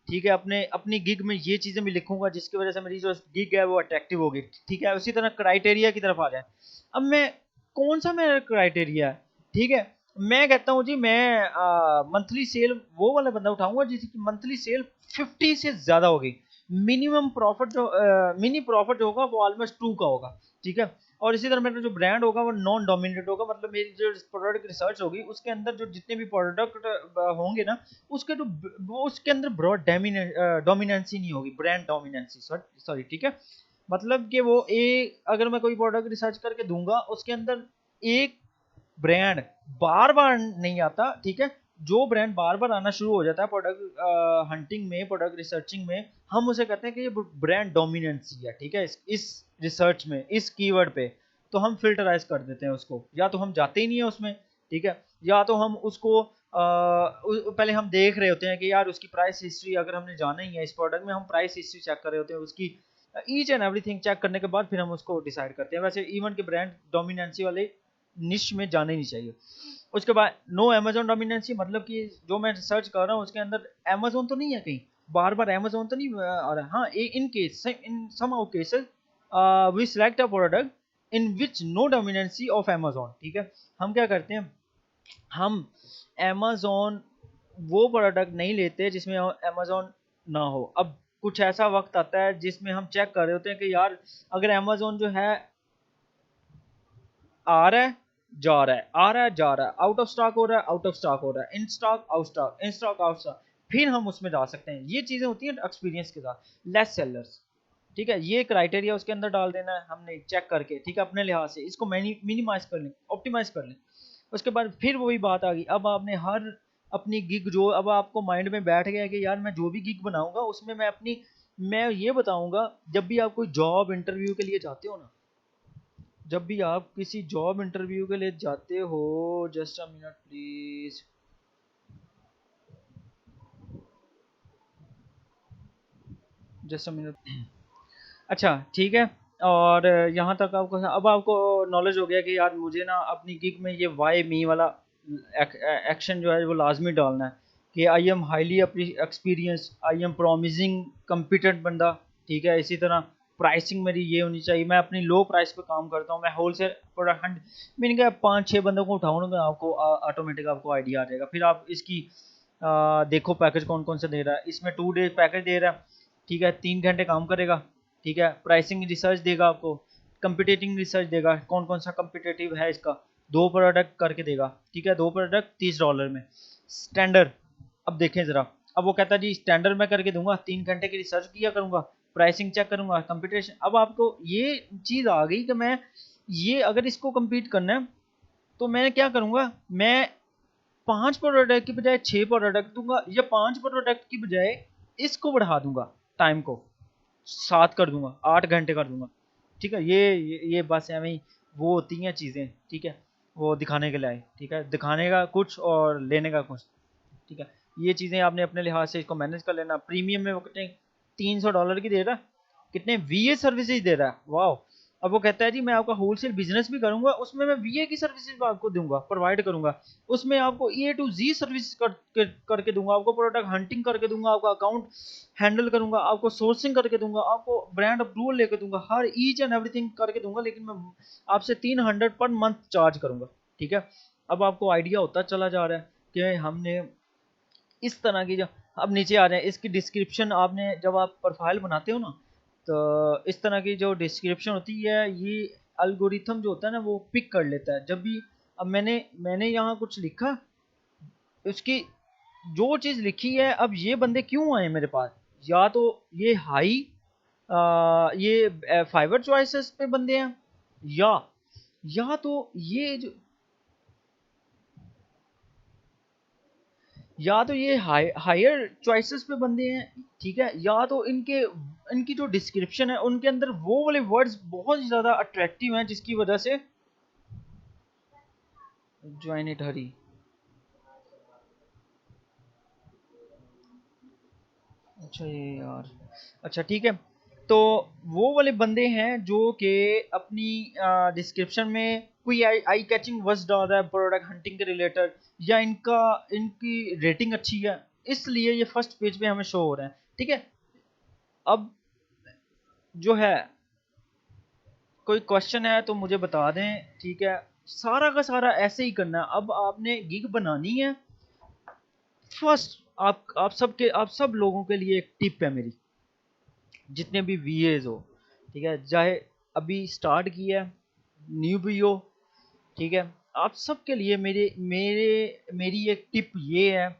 ठीक है, अपने अपनी गिग में ये चीज़ें भी लिखूंगा जिसकी वजह से मेरी जो गिग है वो अट्रैक्टिव होगी, ठीक है। उसी तरह क्राइटेरिया की तरफ आ जाए। अब मैं कौन सा मेरा क्राइटेरिया है, ठीक है, मैं कहता हूँ जी मैं मंथली सेल वो वाला बंदा उठाऊंगा जिसकी मंथली सेल 50 से ज़्यादा होगी, मिनिमम प्रॉफिट जो मिनी प्रॉफिट होगा वो ऑलमोस्ट 2 का होगा, ठीक है। और इसी तरह मेरा जो ब्रांड होगा वो नॉन डोमिनेटेड होगा, मतलब मेरी जो प्रोडक्ट रिसर्च होगी उसके अंदर जो जितने भी प्रोडक्ट होंगे ना, उसके जो वो उसके अंदर ब्रॉड डोमिनेंसी नहीं होगी, ब्रांड डोमिनेंसी, सॉरी, ठीक है। मतलब कि वो अगर मैं कोई प्रोडक्ट रिसर्च करके दूंगा उसके अंदर एक ब्रांड बार बार नहीं आता, ठीक है। जो ब्रांड बार बार आना शुरू हो जाता है प्रोडक्ट हंटिंग में, प्रोडक्ट रिसर्चिंग में, हम उसे कहते हैं कि ये ब्रांड डोमिनेंसी है, ठीक है। इस रिसर्च में, इस कीवर्ड पे तो हम फिल्टराइज कर देते हैं उसको, या तो हम जाते ही नहीं है उसमें, ठीक है, या तो हम उसको पहले हम देख रहे होते हैं कि यार उसकी प्राइस हिस्ट्री, अगर हमने जाना ही है इस प्रोडक्ट में, हम प्राइस हिस्ट्री चेक कर रहे होते हैं उसकी, ईच एंड एवरीथिंग चेक करने के बाद फिर हम उसको डिसाइड करते हैं। वैसे इवन के ब्रांड डोमिनेंसी वाले निश में जाना ही नहीं चाहिए। उसके बाद नो अमेजोन डोमिनेंसी, मतलब कि जो मैं रिसर्च कर रहा हूँ उसके अंदर अमेजोन तो नहीं है कहीं, बार बार अमेजोन तो नहीं आ रहा है। हाँ, in case, in some of cases we select a product in which no dominancy of Amazon, ठीक है। हम क्या करते हैं, हम अमेजोन वो प्रोडक्ट नहीं लेते जिसमें अमेजोन ना हो। अब कुछ ऐसा वक्त आता है जिसमें हम चेक कर रहे होते हैं कि यार अगर अमेजोन जो है आ रहा है, जा रहा है, आ रहा है, जा रहा है, आउट ऑफ स्टॉक हो रहा है, आउट ऑफ स्टॉक हो रहा है, in stock, out stock, in stock, out stock, फिर हम उसमें जा सकते हैं। ये चीज़ें होती हैं एक्सपीरियंस के साथ, लेस सेलर्स, ठीक है। ये क्राइटेरिया उसके अंदर डाल देना है हमने चेक करके, ठीक है, अपने लिहाज से इसको मिनिमाइज कर लें, ऑप्टिमाइज कर लें। उसके बाद फिर वही बात आ गई, अब आपने हर अपनी गिग जो अब आपको माइंड में बैठ गया कि यार मैं जो भी गिग बनाऊंगा उसमें मैं ये बताऊंगा, जब भी आप कोई जॉब इंटरव्यू के लिए जाते हो ना, जब भी आप किसी जॉब इंटरव्यू के लिए जाते हो, just a minute please, just a minute, अच्छा ठीक है। और यहाँ तक आपको, अब आपको नॉलेज हो गया कि यार मुझे ना अपनी गिग में ये वाई मी वाला एक्शन जो है वो लाजमी डालना है कि I am highly experience, I am promising competent बंदा, ठीक है। इसी तरह प्राइसिंग मेरी ये होनी चाहिए, मैं अपनी लो प्राइस पे काम करता हूँ, मैं होलसेल प्रोडक्ट, मैंने कहा 5-6 बंदों को उठाऊंगा, आपको ऑटोमेटिक आपको आइडिया आ जाएगा। फिर आप इसकी देखो पैकेज कौन कौन सा दे रहा है, इसमें 2 डेज पैकेज दे रहा है, ठीक है, 3 घंटे काम करेगा, ठीक है। प्राइसिंग रिसर्च देगा आपको, कंपिटेटिंग रिसर्च देगा कौन कौन सा कंपिटेटिव है इसका, 2 प्रोडक्ट करके देगा, ठीक है, 2 प्रोडक्ट $30 में स्टैंडर्ड। अब देखें ज़रा, अब वो कहता है जी स्टैंडर्ड में करके दूंगा, 3 घंटे की रिसर्च किया करूंगा, प्राइसिंग चेक करूंगा, कंपटीशन। अब आपको ये चीज़ आ गई कि मैं ये अगर इसको compete करना है तो मैं क्या करूंगा, मैं 5 प्रोडक्ट की बजाय 6 प्रोडक्ट दूंगा, या 5 प्रोडक्ट की बजाय इसको बढ़ा दूंगा, टाइम को 7 कर दूंगा, 8 घंटे कर दूंगा, ठीक है। ये बस है वही, वो होती हैं चीज़ें, ठीक है, वो दिखाने के लिए, ठीक है, दिखाने का कुछ और लेने का कुछ। ठीक है, ये चीज़ें आपने अपने लिहाज से इसको मैनेज कर लेना। प्रीमियम में वो कितने $300 की दे रहा है, कितने वीए सर्विसेज दे रहा है, वाह। अब वो कहता है जी मैं आपका होलसेल बिजनेस भी करूंगा, उसमें मैं वीए की सर्विसेज आपको दूंगा, प्रोवाइड करूंगा, उसमें आपको ए टू जी सर्विस करके दूंगा, आपको प्रोडक्ट हंटिंग करके दूंगा, आपका अकाउंट हैंडल करूंगा, आपको सोर्सिंग करके दूंगा, आपको ब्रांड अप्रूवल लेके दूंगा, हर ईच एंड एवरीथिंग करके दूंगा, लेकिन मैं आपसे 300 पर मंथ चार्ज करूंगा। ठीक है, अब आपको आइडिया होता चला जा रहा है कि हमने इस तरह की जो, अब नीचे आ जाए इसकी डिस्क्रिप्शन, आपने जब आप प्रोफाइल बनाते हो ना, तो इस तरह की जो डिस्क्रिप्शन होती है ये अल्गोरिथम जो होता है ना वो पिक कर लेता है जब भी। अब मैंने यहाँ कुछ लिखा, उसकी जो चीज़ लिखी है, अब ये बंदे क्यों आए मेरे पास, या तो ये हाई ये फाइवर चॉइसेस पे बंदे हैं, या तो ये जो, या तो ये हायर चॉइसेस पे बंदे हैं, ठीक है, या तो इनकी जो डिस्क्रिप्शन है उनके अंदर वो वाले वर्ड्स बहुत ज़्यादा अट्रैक्टिव हैं जिसकी वजह से ज्वाइन इट हरी। अच्छा ये यार, अच्छा ठीक है, तो वो वाले बंदे हैं जो कि अपनी डिस्क्रिप्शन में कोई आई आई कैचिंग वर्ड्स डाल रहा है प्रोडक्ट हंटिंग के रिलेटेड, या इनकी रेटिंग अच्छी है, इसलिए ये फर्स्ट पेज पे हमें शो हो रहे हैं। ठीक है, अब जो है कोई क्वेश्चन है तो मुझे बता दें, ठीक है, सारा का सारा ऐसे ही करना है। अब आपने गिग बनानी है, फर्स्ट आप सब लोगों के लिए एक टिप है मेरी, जितने भी वीएज हो, ठीक है, चाहे अभी स्टार्ट किया है, न्यू भी हो, ठीक है, आप सबके लिए मेरी एक टिप ये है,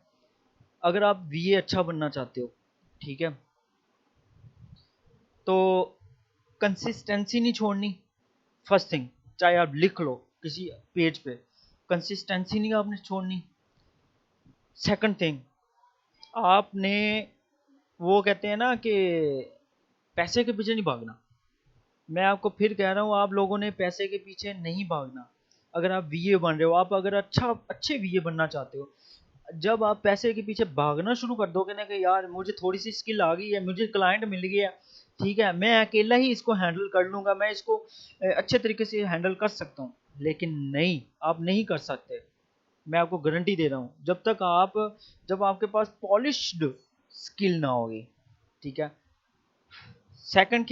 अगर आप वीए अच्छा बनना चाहते हो, ठीक है, तो कंसिस्टेंसी नहीं छोड़नी, फर्स्ट थिंग, चाहे आप लिख लो किसी पेज पे, कंसिस्टेंसी नहीं आपने छोड़नी। सेकंड थिंग, आपने, वो कहते हैं ना कि पैसे के पीछे नहीं भागना। मैं आपको फिर कह रहा हूँ, आप लोगों ने पैसे के पीछे नहीं भागना। अगर आप वीए बन रहे हो, आप अगर अच्छे वीए बनना चाहते हो, जब आप पैसे के पीछे भागना शुरू कर दोगे ना कि यार मुझे थोड़ी सी स्किल आ गई है, मुझे क्लाइंट मिल गया, ठीक है, मैं अकेला ही इसको हैंडल कर लूंगा, मैं इसको अच्छे तरीके से हैंडल कर सकता हूँ, लेकिन नहीं, आप नहीं कर सकते। मैं आपको गारंटी दे रहा हूँ, जब आपके पास पॉलिश्ड स्किल ना होगी, ठीक है। सेकंड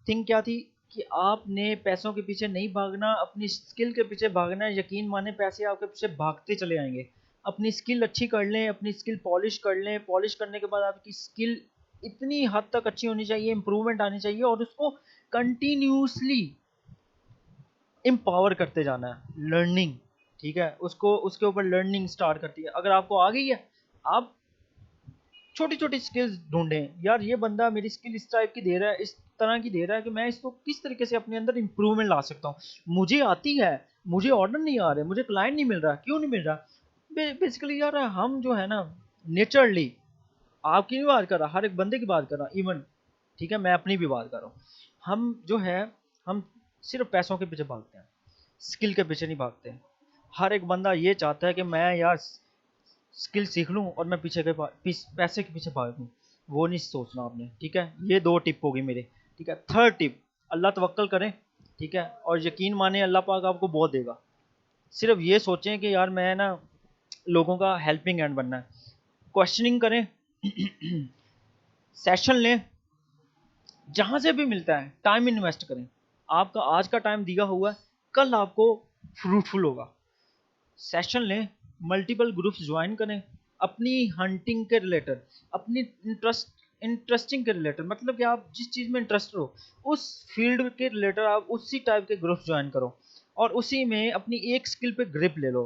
थिंग क्या थी कि आपने पैसों के पीछे नहीं भागना, अपनी स्किल के पीछे भागना है। यकीन माने पैसे आपके पीछे भागते चले आएंगे। अपनी स्किल अच्छी कर लें, अपनी स्किल पॉलिश कर लें, पॉलिश करने के बाद आपकी स्किल इतनी हद तक अच्छी होनी चाहिए, इंप्रूवमेंट आनी चाहिए, और उसको कंटिन्यूसली एम्पावर करते जाना है, लर्निंग, ठीक है, उसको उसके ऊपर लर्निंग स्टार्ट करती है। अगर आपको आ गई है, आप छोटी छोटी स्किल्स ढूंढें, यार ये बंदा मेरी स्किल इस टाइप की दे रहा है, इस तरह की दे रहा है कि मैं इसको किस तरीके से अपने अंदर इंप्रूवमेंट ला सकता हूँ, मुझे आती है, मुझे ऑर्डर नहीं आ रहे, मुझे क्लाइंट नहीं मिल रहा, क्यों नहीं मिल रहा। बेसिकली यार हम जो है ना, नेचरली, आपकी भी बात कर रहा, हर एक बंदे की बात कर रहा, इवन, ठीक है, मैं अपनी भी बात कर रहा हूँ, हम जो है, हम सिर्फ पैसों के पीछे भागते हैं, स्किल के पीछे नहीं भागते। हर एक बंदा ये चाहता है कि मैं यार स्किल सीख लूँ और मैं पैसे के पीछे भागूँ, वो नहीं सोचना आपने, ठीक है। ये दो टिप होगी मेरे, ठीक है। थर्ड टिप, अल्लाह तवक्कल करें, ठीक है, और यकीन माने अल्लाह पाक आपको बहुत देगा। सिर्फ ये सोचें कि यार मैं ना लोगों का हेल्पिंग हैंड बनना है, क्वेश्चनिंग करें, सेशन लें, जहाँ से भी मिलता है टाइम इन्वेस्ट करें। आपका आज का टाइम दिया हुआ है, कल आपको फ्रूटफुल होगा। सेशन लें, मल्टीपल ग्रुप्स ज्वाइन करें, अपनी हंटिंग के रिलेटेड, अपनी इंटरेस्टिंग के रिलेटेड, मतलब कि आप जिस चीज़ में इंटरेस्ट हो उस फील्ड के रिलेटेड आप उसी टाइप के ग्रुप्स ज्वाइन करो, और उसी में अपनी एक स्किल पे ग्रिप ले लो,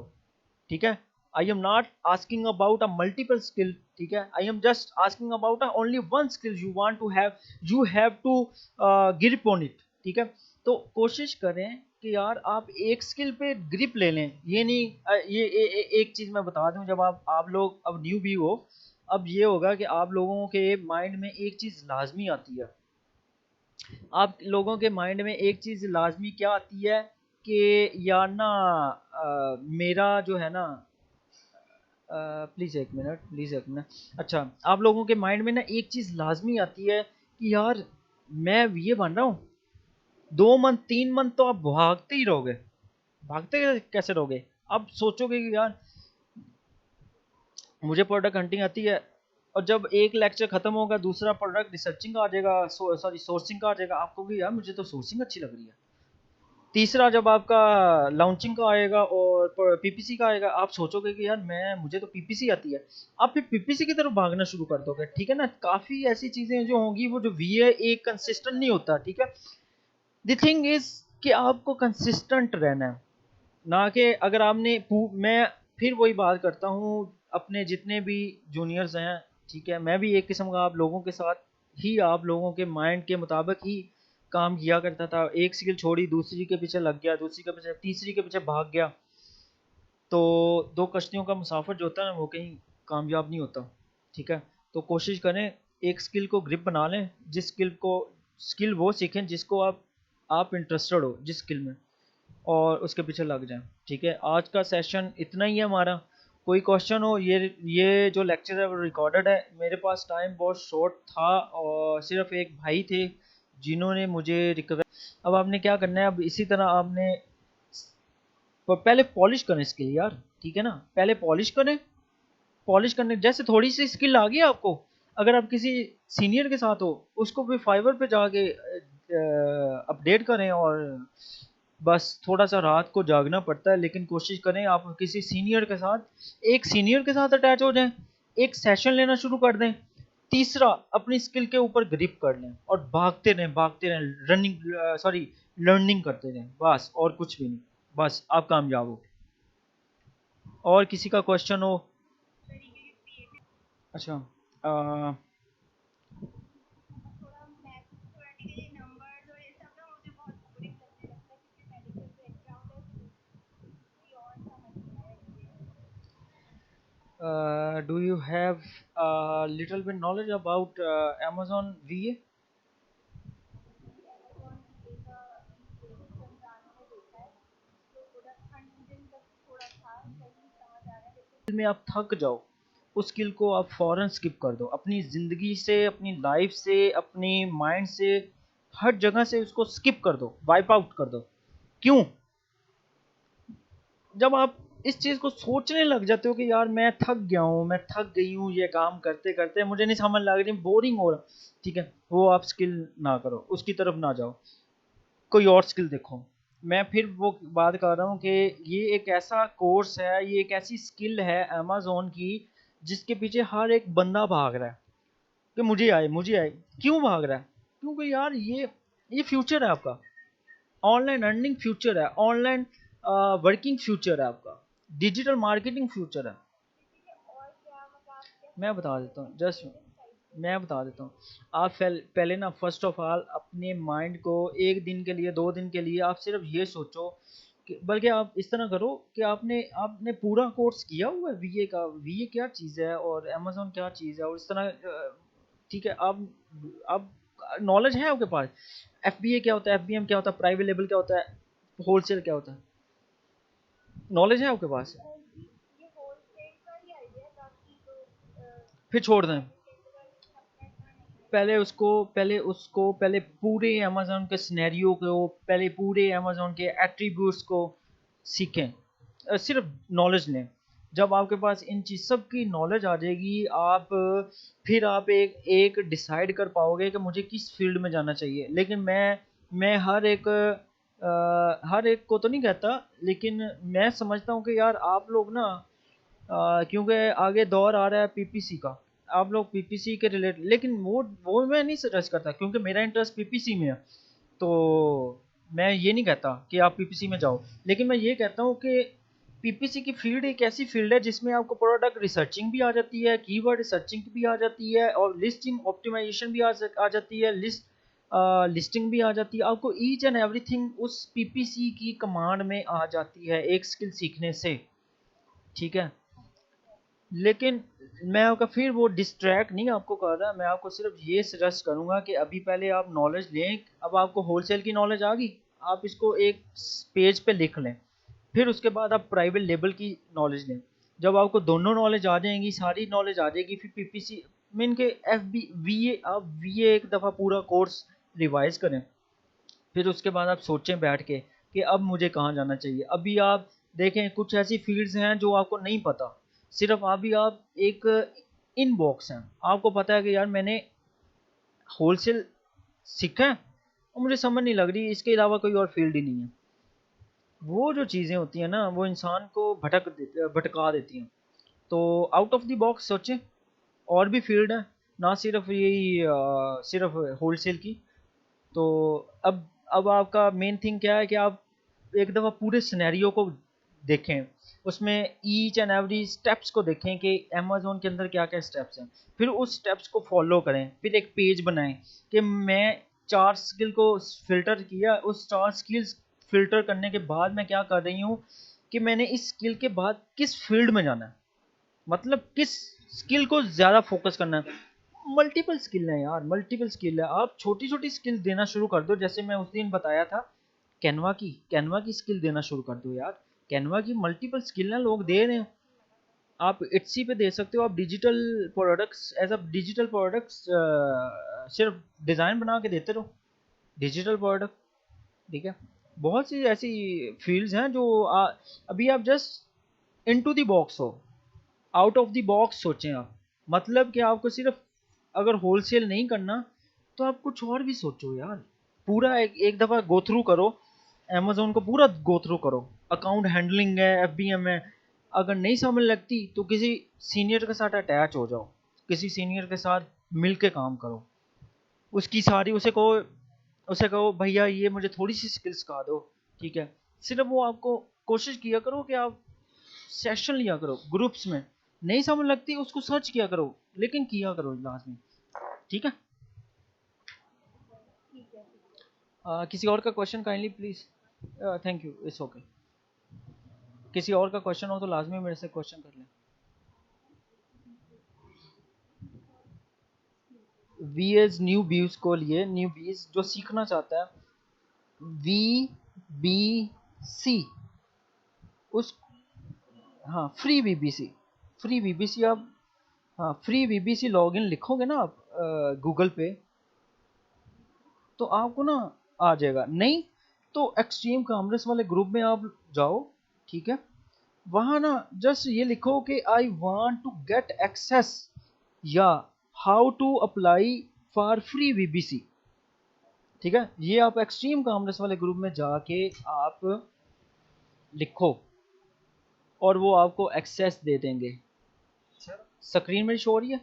ठीक है। I am not asking about a multiple skill, ठीक है, I am just asking about a only one skill you want to have, you have to grip on it, ठीक है। तो कोशिश करें कि यार आप एक स्किल पे ग्रिप ले लें, ये नहीं एक चीज़ मैं बता दूं, जब आप लोग अब न्यू भी हो, अब ये होगा कि आप लोगों के माइंड में एक चीज़ लाजमी आती है, आप लोगों के माइंड में एक चीज़ लाजमी क्या आती है कि यार ना मेरा जो है ना प्लीज़ एक मिनट। अच्छा, आप लोगों के माइंड में ना एक चीज़ लाजमी आती है कि यार मैं ये बन रहा हूँ, 2 मंथ 3 मंथ तो आप भागते ही रहोगे। भागते कैसे रहोगे? आप सोचोगे कि यार मुझे प्रोडक्ट हंटिंग आती है, और जब एक लेक्चर खत्म होगा दूसरा प्रोडक्ट रिसर्चिंग का आ जाएगा, सॉरी सोर्सिंग का आ जाएगा, आप कहोगे यार मुझे तो सोर्सिंग अच्छी लग रही है। तीसरा जब आपका लॉन्चिंग का आएगा और पीपीसी का आएगा, आप सोचोगे कि यार मैं मुझे तो पीपीसी आती है। आप फिर पीपीसी की तरफ भागना शुरू कर दोगे, ठीक है ना। काफ़ी ऐसी चीज़ें जो होंगी, वो जो वीए एक कंसिस्टेंट नहीं होता, ठीक है। द थिंग इज कि आपको कंसिस्टेंट रहना है, ना कि अगर आपने मैं फिर वही बात करता हूँ अपने जितने भी जूनियर्स हैं, ठीक है, मैं भी एक किस्म का आप लोगों के साथ ही, आप लोगों के माइंड के मुताबिक ही काम किया करता था। एक स्किल छोड़ी दूसरी के पीछे लग गया, दूसरी के पीछे तीसरी के पीछे भाग गया, तो दो कश्तियों का मुसाफिर जो होता है ना वो कहीं कामयाब नहीं होता, ठीक है। तो कोशिश करें एक स्किल को ग्रिप बना लें, जिस स्किल वो सीखें जिसको आप इंटरेस्टेड हो जिस स्किल में, और उसके पीछे लग जाएं, ठीक है। आज का सेशन इतना ही है हमारा। कोई क्वेश्चन हो, ये जो लेक्चर है वो रिकॉर्डेड है, मेरे पास टाइम बहुत शॉर्ट था और सिर्फ एक भाई थे जिन्होंने मुझे रिक्वेस्ट। अब आपने क्या करना है, अब इसी तरह आपने पहले पॉलिश करें स्किल यार, ठीक है ना। पहले पॉलिश करें, पॉलिश करने जैसे थोड़ी सी स्किल आ गई आपको, अगर आप किसी सीनियर के साथ हो, उसको भी फाइवर पे जाके अपडेट करें, और बस थोड़ा सा रात को जागना पड़ता है, लेकिन कोशिश करें आप किसी सीनियर के साथ, एक सीनियर के साथ अटैच हो जाएं, एक सेशन लेना शुरू कर दें। तीसरा, अपनी स्किल के ऊपर ग्रिप कर लें और भागते रहें, रनिंग सॉरी लर्निंग करते रहें, बस और कुछ भी नहीं, बस आप कामयाब हो। और किसी का क्वेश्चन हो? अच्छा, अ, do you have a little bit knowledge about Amazon VA? में आप थक जाओ, उस स्किल को आप फौरन स्किप कर दो, अपनी ज़िंदगी से, अपनी लाइफ से, अपनी माइंड से, हर जगह से उसको स्किप कर दो, वाइप आउट कर दो। क्यों? जब आप इस चीज़ को सोचने लग जाते हो कि यार मैं थक गया हूँ, मैं थक गई हूँ ये काम करते करते, मुझे नहीं समझ लग रही, बोरिंग हो रहा, ठीक है, वो आप स्किल ना करो, उसकी तरफ ना जाओ, कोई और स्किल देखो। मैं फिर वो बात कर रहा हूँ कि ये एक ऐसा कोर्स है, ये एक ऐसी स्किल है अमेज़न की, जिसके पीछे हर एक बंदा भाग रहा है कि मुझे आए। क्यों भाग रहा है? क्योंकि यार ये फ्यूचर है आपका, ऑनलाइन अर्निंग फ्यूचर है, ऑनलाइन वर्किंग फ्यूचर है आपका, डिजिटल मार्केटिंग फ्यूचर है। मैं बता देता हूँ, जस्ट मैं बता देता हूँ। आप पहले ना फर्स्ट ऑफ ऑल अपने माइंड को एक दिन के लिए, 2 दिन के लिए आप सिर्फ ये सोचो कि, बल्कि आप इस तरह करो कि आपने आपने पूरा कोर्स किया हुआ है वीए का, वीए क्या चीज़ है और अमेज़न क्या चीज़ है, और इस तरह ठीक है। आप नॉलेज है आपके पास, एफबीए क्या होता है, एफबीएम क्या होता है, प्राइवेट लेबल क्या होता है, होलसेल क्या होता है, नॉलेज है आपके पास? फिर छोड़ दें। पहले पूरे अमेज़न के सिनेरियो को, पहले पूरे अमेज़न के एट्रीब्यूट्स को सीखें, सिर्फ नॉलेज लें। जब आपके पास इन चीज़ सब की नॉलेज आ जाएगी, आप फिर आप एक डिसाइड कर पाओगे कि मुझे किस फील्ड में जाना चाहिए। लेकिन मैं हर एक को तो नहीं कहता, लेकिन मैं समझता हूँ कि यार आप लोग ना, क्योंकि आगे दौर आ रहा है पीपीसी का, आप लोग पीपीसी के रिलेटेड, लेकिन वो मैं नहीं सजेस्ट करता, क्योंकि मेरा इंटरेस्ट पीपीसी में है। तो मैं ये नहीं कहता कि आप पीपीसी में जाओ, लेकिन मैं ये कहता हूँ कि पीपीसी की फील्ड एक ऐसी फील्ड है जिसमें आपको प्रोडक्ट रिसर्चिंग भी आ जाती है, कीवर्ड रिसर्चिंग भी आ जाती है, और लिस्टिंग ऑप्टिमाइजेशन भी आ जाती है, लिस्टिंग भी आ जाती है। आपको ईच एंड एवरीथिंग उस पीपीसी की कमांड में आ जाती है एक स्किल सीखने से, ठीक है। लेकिन मैं आपका फिर वो डिस्ट्रैक्ट नहीं आपको कर रहा, मैं आपको सिर्फ ये सजेस्ट करूंगा कि अभी पहले आप नॉलेज लें। अब आपको होलसेल की नॉलेज आ गई, आप इसको एक पेज पे लिख लें, फिर उसके बाद आप प्राइवेट लेबल की नॉलेज लें, जब आपको दोनों नॉलेज आ जाएंगी, सारी नॉलेज आ जाएगी, फिर पीपीसी मीन के एफ बी वी ए, आप वी ए एक दफ़ा पूरा कोर्स रिवाइज करें, फिर उसके बाद आप सोचें बैठ के कि अब मुझे कहाँ जाना चाहिए। अभी आप देखें कुछ ऐसी फील्ड्स हैं जो आपको नहीं पता, सिर्फ अभी आप एक इन बॉक्स हैं, आपको पता है कि यार मैंने होलसेल सीखा है और मुझे समझ नहीं लग रही, इसके अलावा कोई और फील्ड ही नहीं है। वो जो चीज़ें होती हैं ना, वो इंसान को भटका देती हैं। तो आउट ऑफ द बॉक्स सोचें, और भी फील्ड है, ना सिर्फ यही सिर्फ होलसेल की। तो अब आपका मेन थिंग क्या है कि आप एक दफ़ा पूरे सिनेरियो को देखें, उसमें ईच एंड एवरी स्टेप्स को देखें कि अमेज़न के अंदर क्या क्या स्टेप्स हैं, फिर उस स्टेप्स को फॉलो करें, फिर एक पेज बनाएं कि मैं 4 स्किल को फ़िल्टर किया, उस 4 स्किल्स फ़िल्टर करने के बाद मैं क्या कर रही हूँ कि मैंने इस स्किल के बाद किस फील्ड में जाना है, मतलब किस स्किल को ज़्यादा फोकस करना है। मल्टीपल स्किल है यार, मल्टीपल स्किल है, आप छोटी छोटी स्किल देना शुरू कर दो। जैसे मैं उस दिन बताया था कैनवा की स्किल देना शुरू कर दो यार। कैनवा की मल्टीपल स्किल है, लोग दे रहे हैं। आप इट्सी पे दे सकते हो, आप digital products as a digital products सिर्फ डिज़ाइन बना के देते रहो, डिजिटल प्रोडक्ट। ठीक है, बहुत सी ऐसी फील्ड्स हैं जो अभी आप जस्ट इनटू द बॉक्स हो, आउट ऑफ द बॉक्स सोचें आप। मतलब कि आपको सिर्फ अगर होलसेल नहीं करना तो आप कुछ और भी सोचो यार। पूरा एक दफ़ा गो थ्रू करो, अमेज़न को पूरा गो थ्रू करो। अकाउंट हैंडलिंग है, एफबीएम है, अगर नहीं समझ लगती तो किसी सीनियर के साथ अटैच हो जाओ, किसी सीनियर के साथ मिल के काम करो। उसकी सारी उसे कहो भैया ये मुझे थोड़ी सी स्किल्स सिखा दो। ठीक है, सिर्फ वो आपको कोशिश किया करो कि आप सेशन लिया करो ग्रुप्स में, नहीं समझ लगती उसको सर्च किया करो, लेकिन किया करो लाजमी। ठीक है। किसी और का question kindly please. Thank you, it's okay. किसी और का क्वेश्चन हो तो लाजमी मेरे से क्वेश्चन कर लें। वी एज न्यू बीज को लिए, न्यू बीज जो सीखना चाहता है, वी बी सी उस, हाँ फ्री बीबीसी, फ्री बीबीसी आप, हाँ फ्री बीबीसी लॉगिन लिखोगे ना आप गूगल पे, तो आपको ना आ जाएगा। नहीं तो एक्सट्रीम कॉमर्स वाले ग्रुप में आप जाओ। ठीक है, वहाँ ना जस्ट ये लिखो कि I want to get access या how to apply for free BBC. ठीक है, ये आप एक्सट्रीम कॉमर्स वाले ग्रुप में जाके आप लिखो और वो आपको एक्सेस दे देंगे। स्क्रीन में शो हो रही है?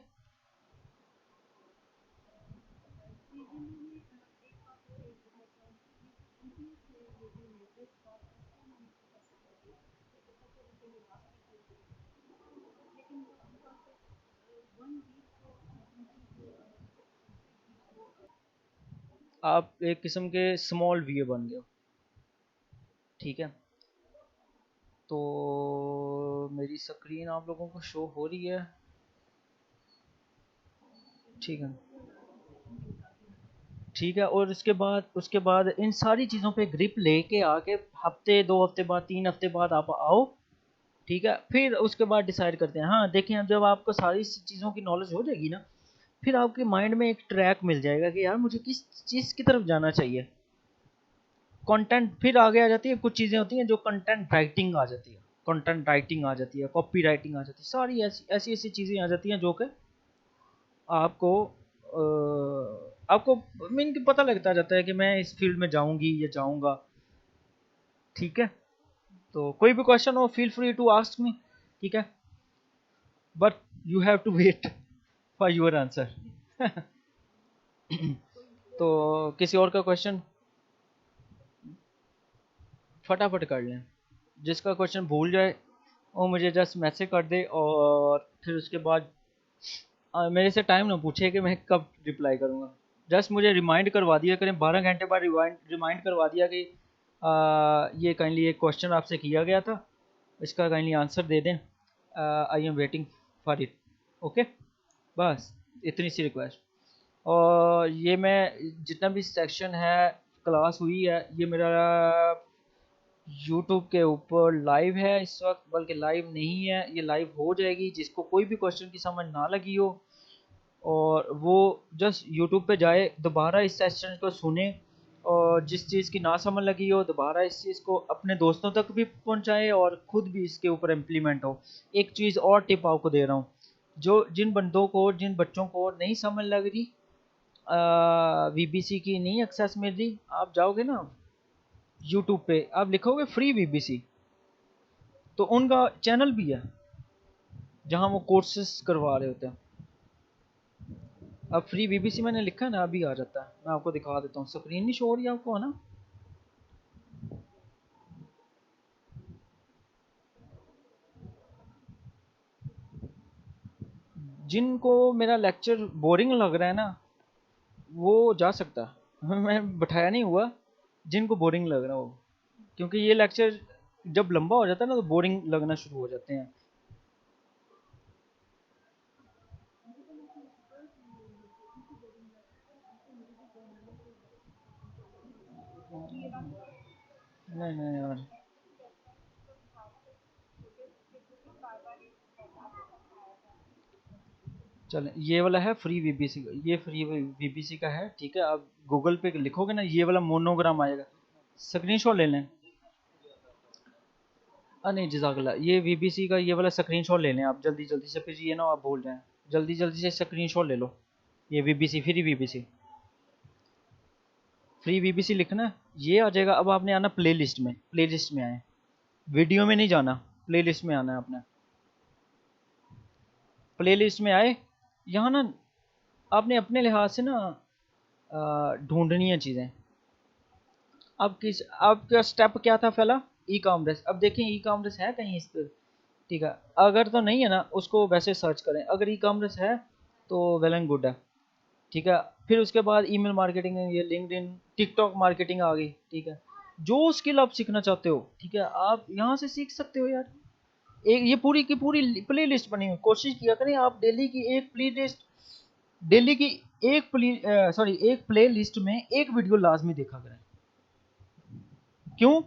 आप एक किस्म के स्मॉल वीए बन गए हो। ठीक है, तो मेरी स्क्रीन आप लोगों को शो हो रही है? ठीक है, ठीक है। और उसके बाद इन सारी चीज़ों पे ग्रिप लेके आके हफ्ते 2 हफ्ते बाद 3 हफ्ते बाद आप आओ। ठीक है, फिर उसके बाद डिसाइड करते हैं। हाँ देखें, अब जब आपको सारी चीज़ों की नॉलेज हो जाएगी ना, फिर आपके माइंड में एक ट्रैक मिल जाएगा कि यार मुझे किस चीज़ की तरफ जाना चाहिए। कंटेंट फिर आगे आ जाती है, कुछ चीज़ें होती हैं जो कंटेंट राइटिंग आ जाती है, कंटेंट राइटिंग आ जाती है, कॉपी राइटिंग आ जाती है, सारी ऐसी ऐसी ऐसी चीज़ें आ जाती हैं जो कि आपको आपको मीन कि पता लगता जाता है कि मैं इस फील्ड में जाऊंगी या जाऊंगा। ठीक है, तो कोई भी क्वेश्चन हो feel free to ask me. ठीक है, but you have to wait for your answer. तो किसी और का क्वेश्चन फटाफट कर लें। जिसका क्वेश्चन भूल जाए वो मुझे जस्ट मैसेज कर दे, और फिर उसके बाद मेरे से टाइम ना पूछे कि मैं कब रिप्लाई करूँगा। जस्ट मुझे रिमाइंड करवा दिया करें, 12 घंटे बाद रिमाइंड करवा दिया कि ये काइंडली एक क्वेश्चन आपसे किया गया था, इसका काइंडली आंसर दे दें, I am waiting for it. Okay, बस इतनी सी रिक्वेस्ट। और ये मैं जितना भी सेक्शन है क्लास हुई है, ये मेरा यूट्यूब के ऊपर लाइव है इस वक्त, बल्कि लाइव नहीं है, ये लाइव हो जाएगी। जिसको कोई भी क्वेश्चन की समझ ना लगी हो और वो जस्ट यूट्यूब पे जाए, दोबारा इस सेशन को सुने, और जिस चीज़ की ना समझ लगी हो दोबारा इस चीज़ को अपने दोस्तों तक भी पहुंचाए और ख़ुद भी इसके ऊपर इम्प्लीमेंट हो। एक चीज़ और टिप आपको दे रहा हूँ, जो जिन बंदों को, जिन बच्चों को नहीं समझ लग रही, वीबीसी की नहीं एक्सेस मिल रही, आप जाओगे ना यूट्यूब पे, आप लिखोगे फ्री वीबीसी, तो उनका चैनल भी है जहाँ वो कोर्सेस करवा रहे होते हैं। अब फ्री बीबीसी मैंने लिखा है ना, अभी आ जाता है। मैं आपको दिखा देता हूँ, स्क्रीन नहीं शो हो रही आपको, है ना? जिनको मेरा लेक्चर बोरिंग लग रहा है ना, वो जा सकता है। मैं बैठाया नहीं हुआ, जिनको बोरिंग लग रहा हो, क्योंकि ये लेक्चर जब लंबा हो जाता है ना तो बोरिंग लगना शुरू हो जाते हैं। नहीं नहीं यार, चलें, ये वाला है फ्री वीबीसी का, ये फ्री वीबीसी का है, ठीक है। आप गूगल पे लिखोगे ना, ये वाला मोनोग्राम आएगा, स्क्रीनशॉट ले लें। नहीं जज़ाकल्लाह, ये वीबीसी का ये वाला स्क्रीनशॉट ले लें आप जल्दी जल्दी से, फिर ये ना आप भूल जाएं। जल्दी जल्दी से स्क्रीनशॉट ले लो। ये वीबीसी, फ्री वीबीसी, फ्री वीबीसी लिखना है, ये आ जाएगा। अब आपने आना प्लेलिस्ट में, प्लेलिस्ट में आए, वीडियो में नहीं जाना, प्लेलिस्ट में आना है आपने। प्लेलिस्ट में आए, यहाँ ना आपने अपने लिहाज से ना ढूंढनी है चीज़ें। अब किस, आपका स्टेप क्या था पहला? E commerce. अब देखें ई कॉमर्स है कहीं इस पर, ठीक है। अगर तो नहीं है ना, उसको वैसे सर्च करें। अगर ई कॉमर्स है तो वेल एंड गुड है, ठीक है। फिर उसके बाद ईमेल मार्केटिंग है, ये लिंक्डइन, टिकटॉक मार्केटिंग आ गई, ठीक है। जो स्किल आप सीखना चाहते हो, ठीक है, आप यहाँ से सीख सकते हो यार। एक ये पूरी की पूरी प्ले लिस्ट बनी हुई, कोशिश किया करें आप डेली की एक प्ले लिस्ट, डेली की एक एक प्ले लिस्ट में एक वीडियो लाजमी देखा करें। क्यों?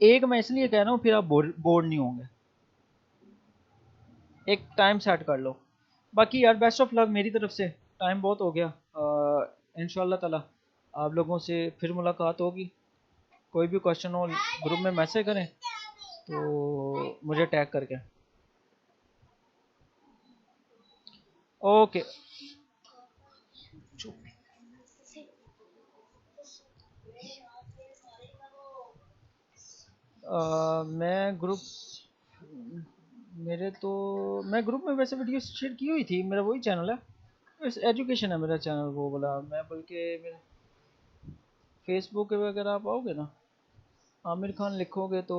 एक मैं इसलिए कह रहा हूँ, फिर आप बोर नहीं होंगे। एक टाइम सेट कर लो। बाकी यार बेस्ट ऑफ लक मेरी तरफ से, टाइम बहुत हो गया। इंशाल्लाह ताला आप लोगों से फिर मुलाकात होगी। कोई भी क्वेश्चन हो ग्रुप में मैसेज करें तो मुझे टैग करके। ओके। मैं ग्रुप, मेरे तो, मैं ग्रुप में वैसे वीडियो शेयर की हुई थी, मेरा वही चैनल है, एजुकेशन है मेरा चैनल वो वाला। मैं बल्कि मेरे फेसबुक पे अगर आप आओगे ना, आमिर खान लिखोगे तो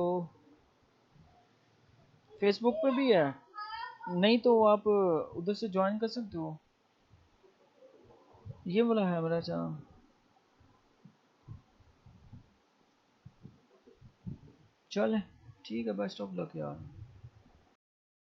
फेसबुक पे भी है, नहीं तो आप उधर से ज्वाइन कर सकते हो। ये वाला है मेरा चैनल। चले, ठीक है, बेस्ट ऑफ लक यार।